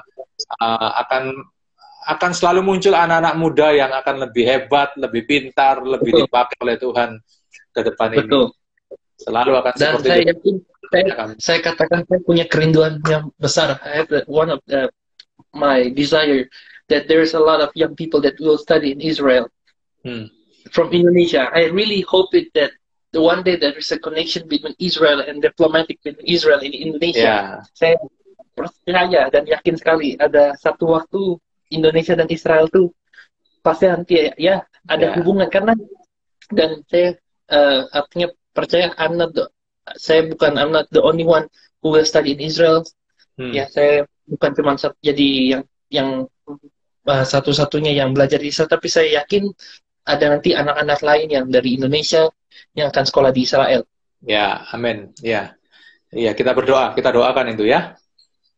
A: akan selalu muncul anak-anak muda yang akan lebih hebat, lebih pintar, lebih dipakai oleh Tuhan ke depan ini. Selalu akan
B: dan
A: seperti
B: saya
A: itu.
B: yakin, saya katakan saya punya kerinduan yang besar. I have one of my desire that there's a lot of young people that will study in Israel from Indonesia. I really hope that one day there is a connection between Israel and diplomatic between Israel and Indonesia. Saya percaya dan yakin sekali ada satu waktu Indonesia dan Israel tuh pasti nanti ya ada hubungan, karena dan saya artinya percaya I'm not the only one who will study in Israel. Ya, saya bukan cuma jadi yang satu-satunya yang belajar di Israel, tapi saya yakin ada nanti anak-anak lain yang dari Indonesia yang akan sekolah di Israel.
A: Ya, amin. Ya, kita berdoa, kita doakan itu ya.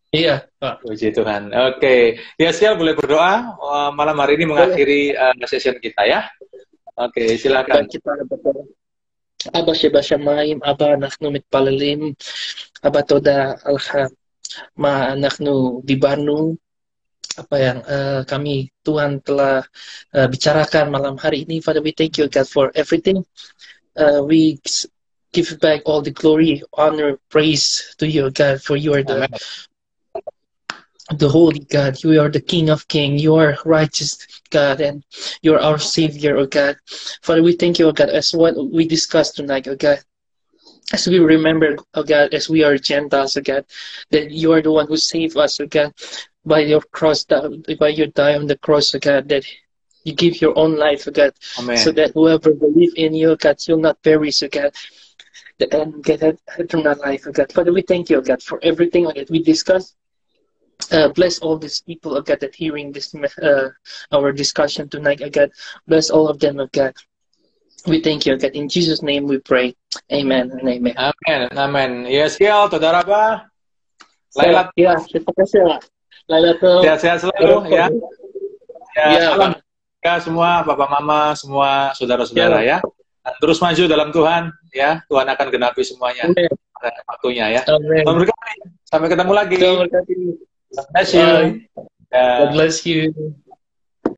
B: Iya, Pak.
A: Puji Tuhan. Oke, Yeskiel boleh berdoa malam hari ini mengakhiri session kita ya. Oke, silakan.
B: Kita berdoa. Aba Sheba Shamayim, Aba Nahnu Mitpalalim, Aba Toda Alha, Ma Nahnu Dibarnu. Apa yang kami Tuhan telah bicarakan malam hari ini. Father, we thank you God for everything. We give back all the glory, honor, praise to you God, for you are the holy God. You are the King of Kings. You are righteous God, and you are our Savior, oh God. Father, we thank you, oh God, as what we discussed tonight, oh God. As we remember, oh God, as we are Gentiles, oh God, that you are the one who saved us, oh God, by your cross, by your die on the cross, oh God, that you give your own life, oh God, so that whoever believes in you, oh God, you'll not perish, oh God, and get eternal life, oh God. Father, we thank you, oh God, for everything that we discussed. Bless all these people, oh God, that hearing this our discussion tonight, oh God. Bless all of them, oh God. We thank you, oh God. In Jesus' name we pray. Amen and amen.
A: Amen. Yeskiel, toda raba. Laila.
B: Ya, terima kasih, Pak. Laila tuh.
A: Sehat-sehat selalu ya.
B: Salam
A: ya semua, Bapak Mama, semua saudara-saudara ya. Dan terus maju dalam Tuhan ya. Tuhan akan genapi semuanya pada waktunya ya. Sampai ketemu lagi.
B: God bless you. God bless you.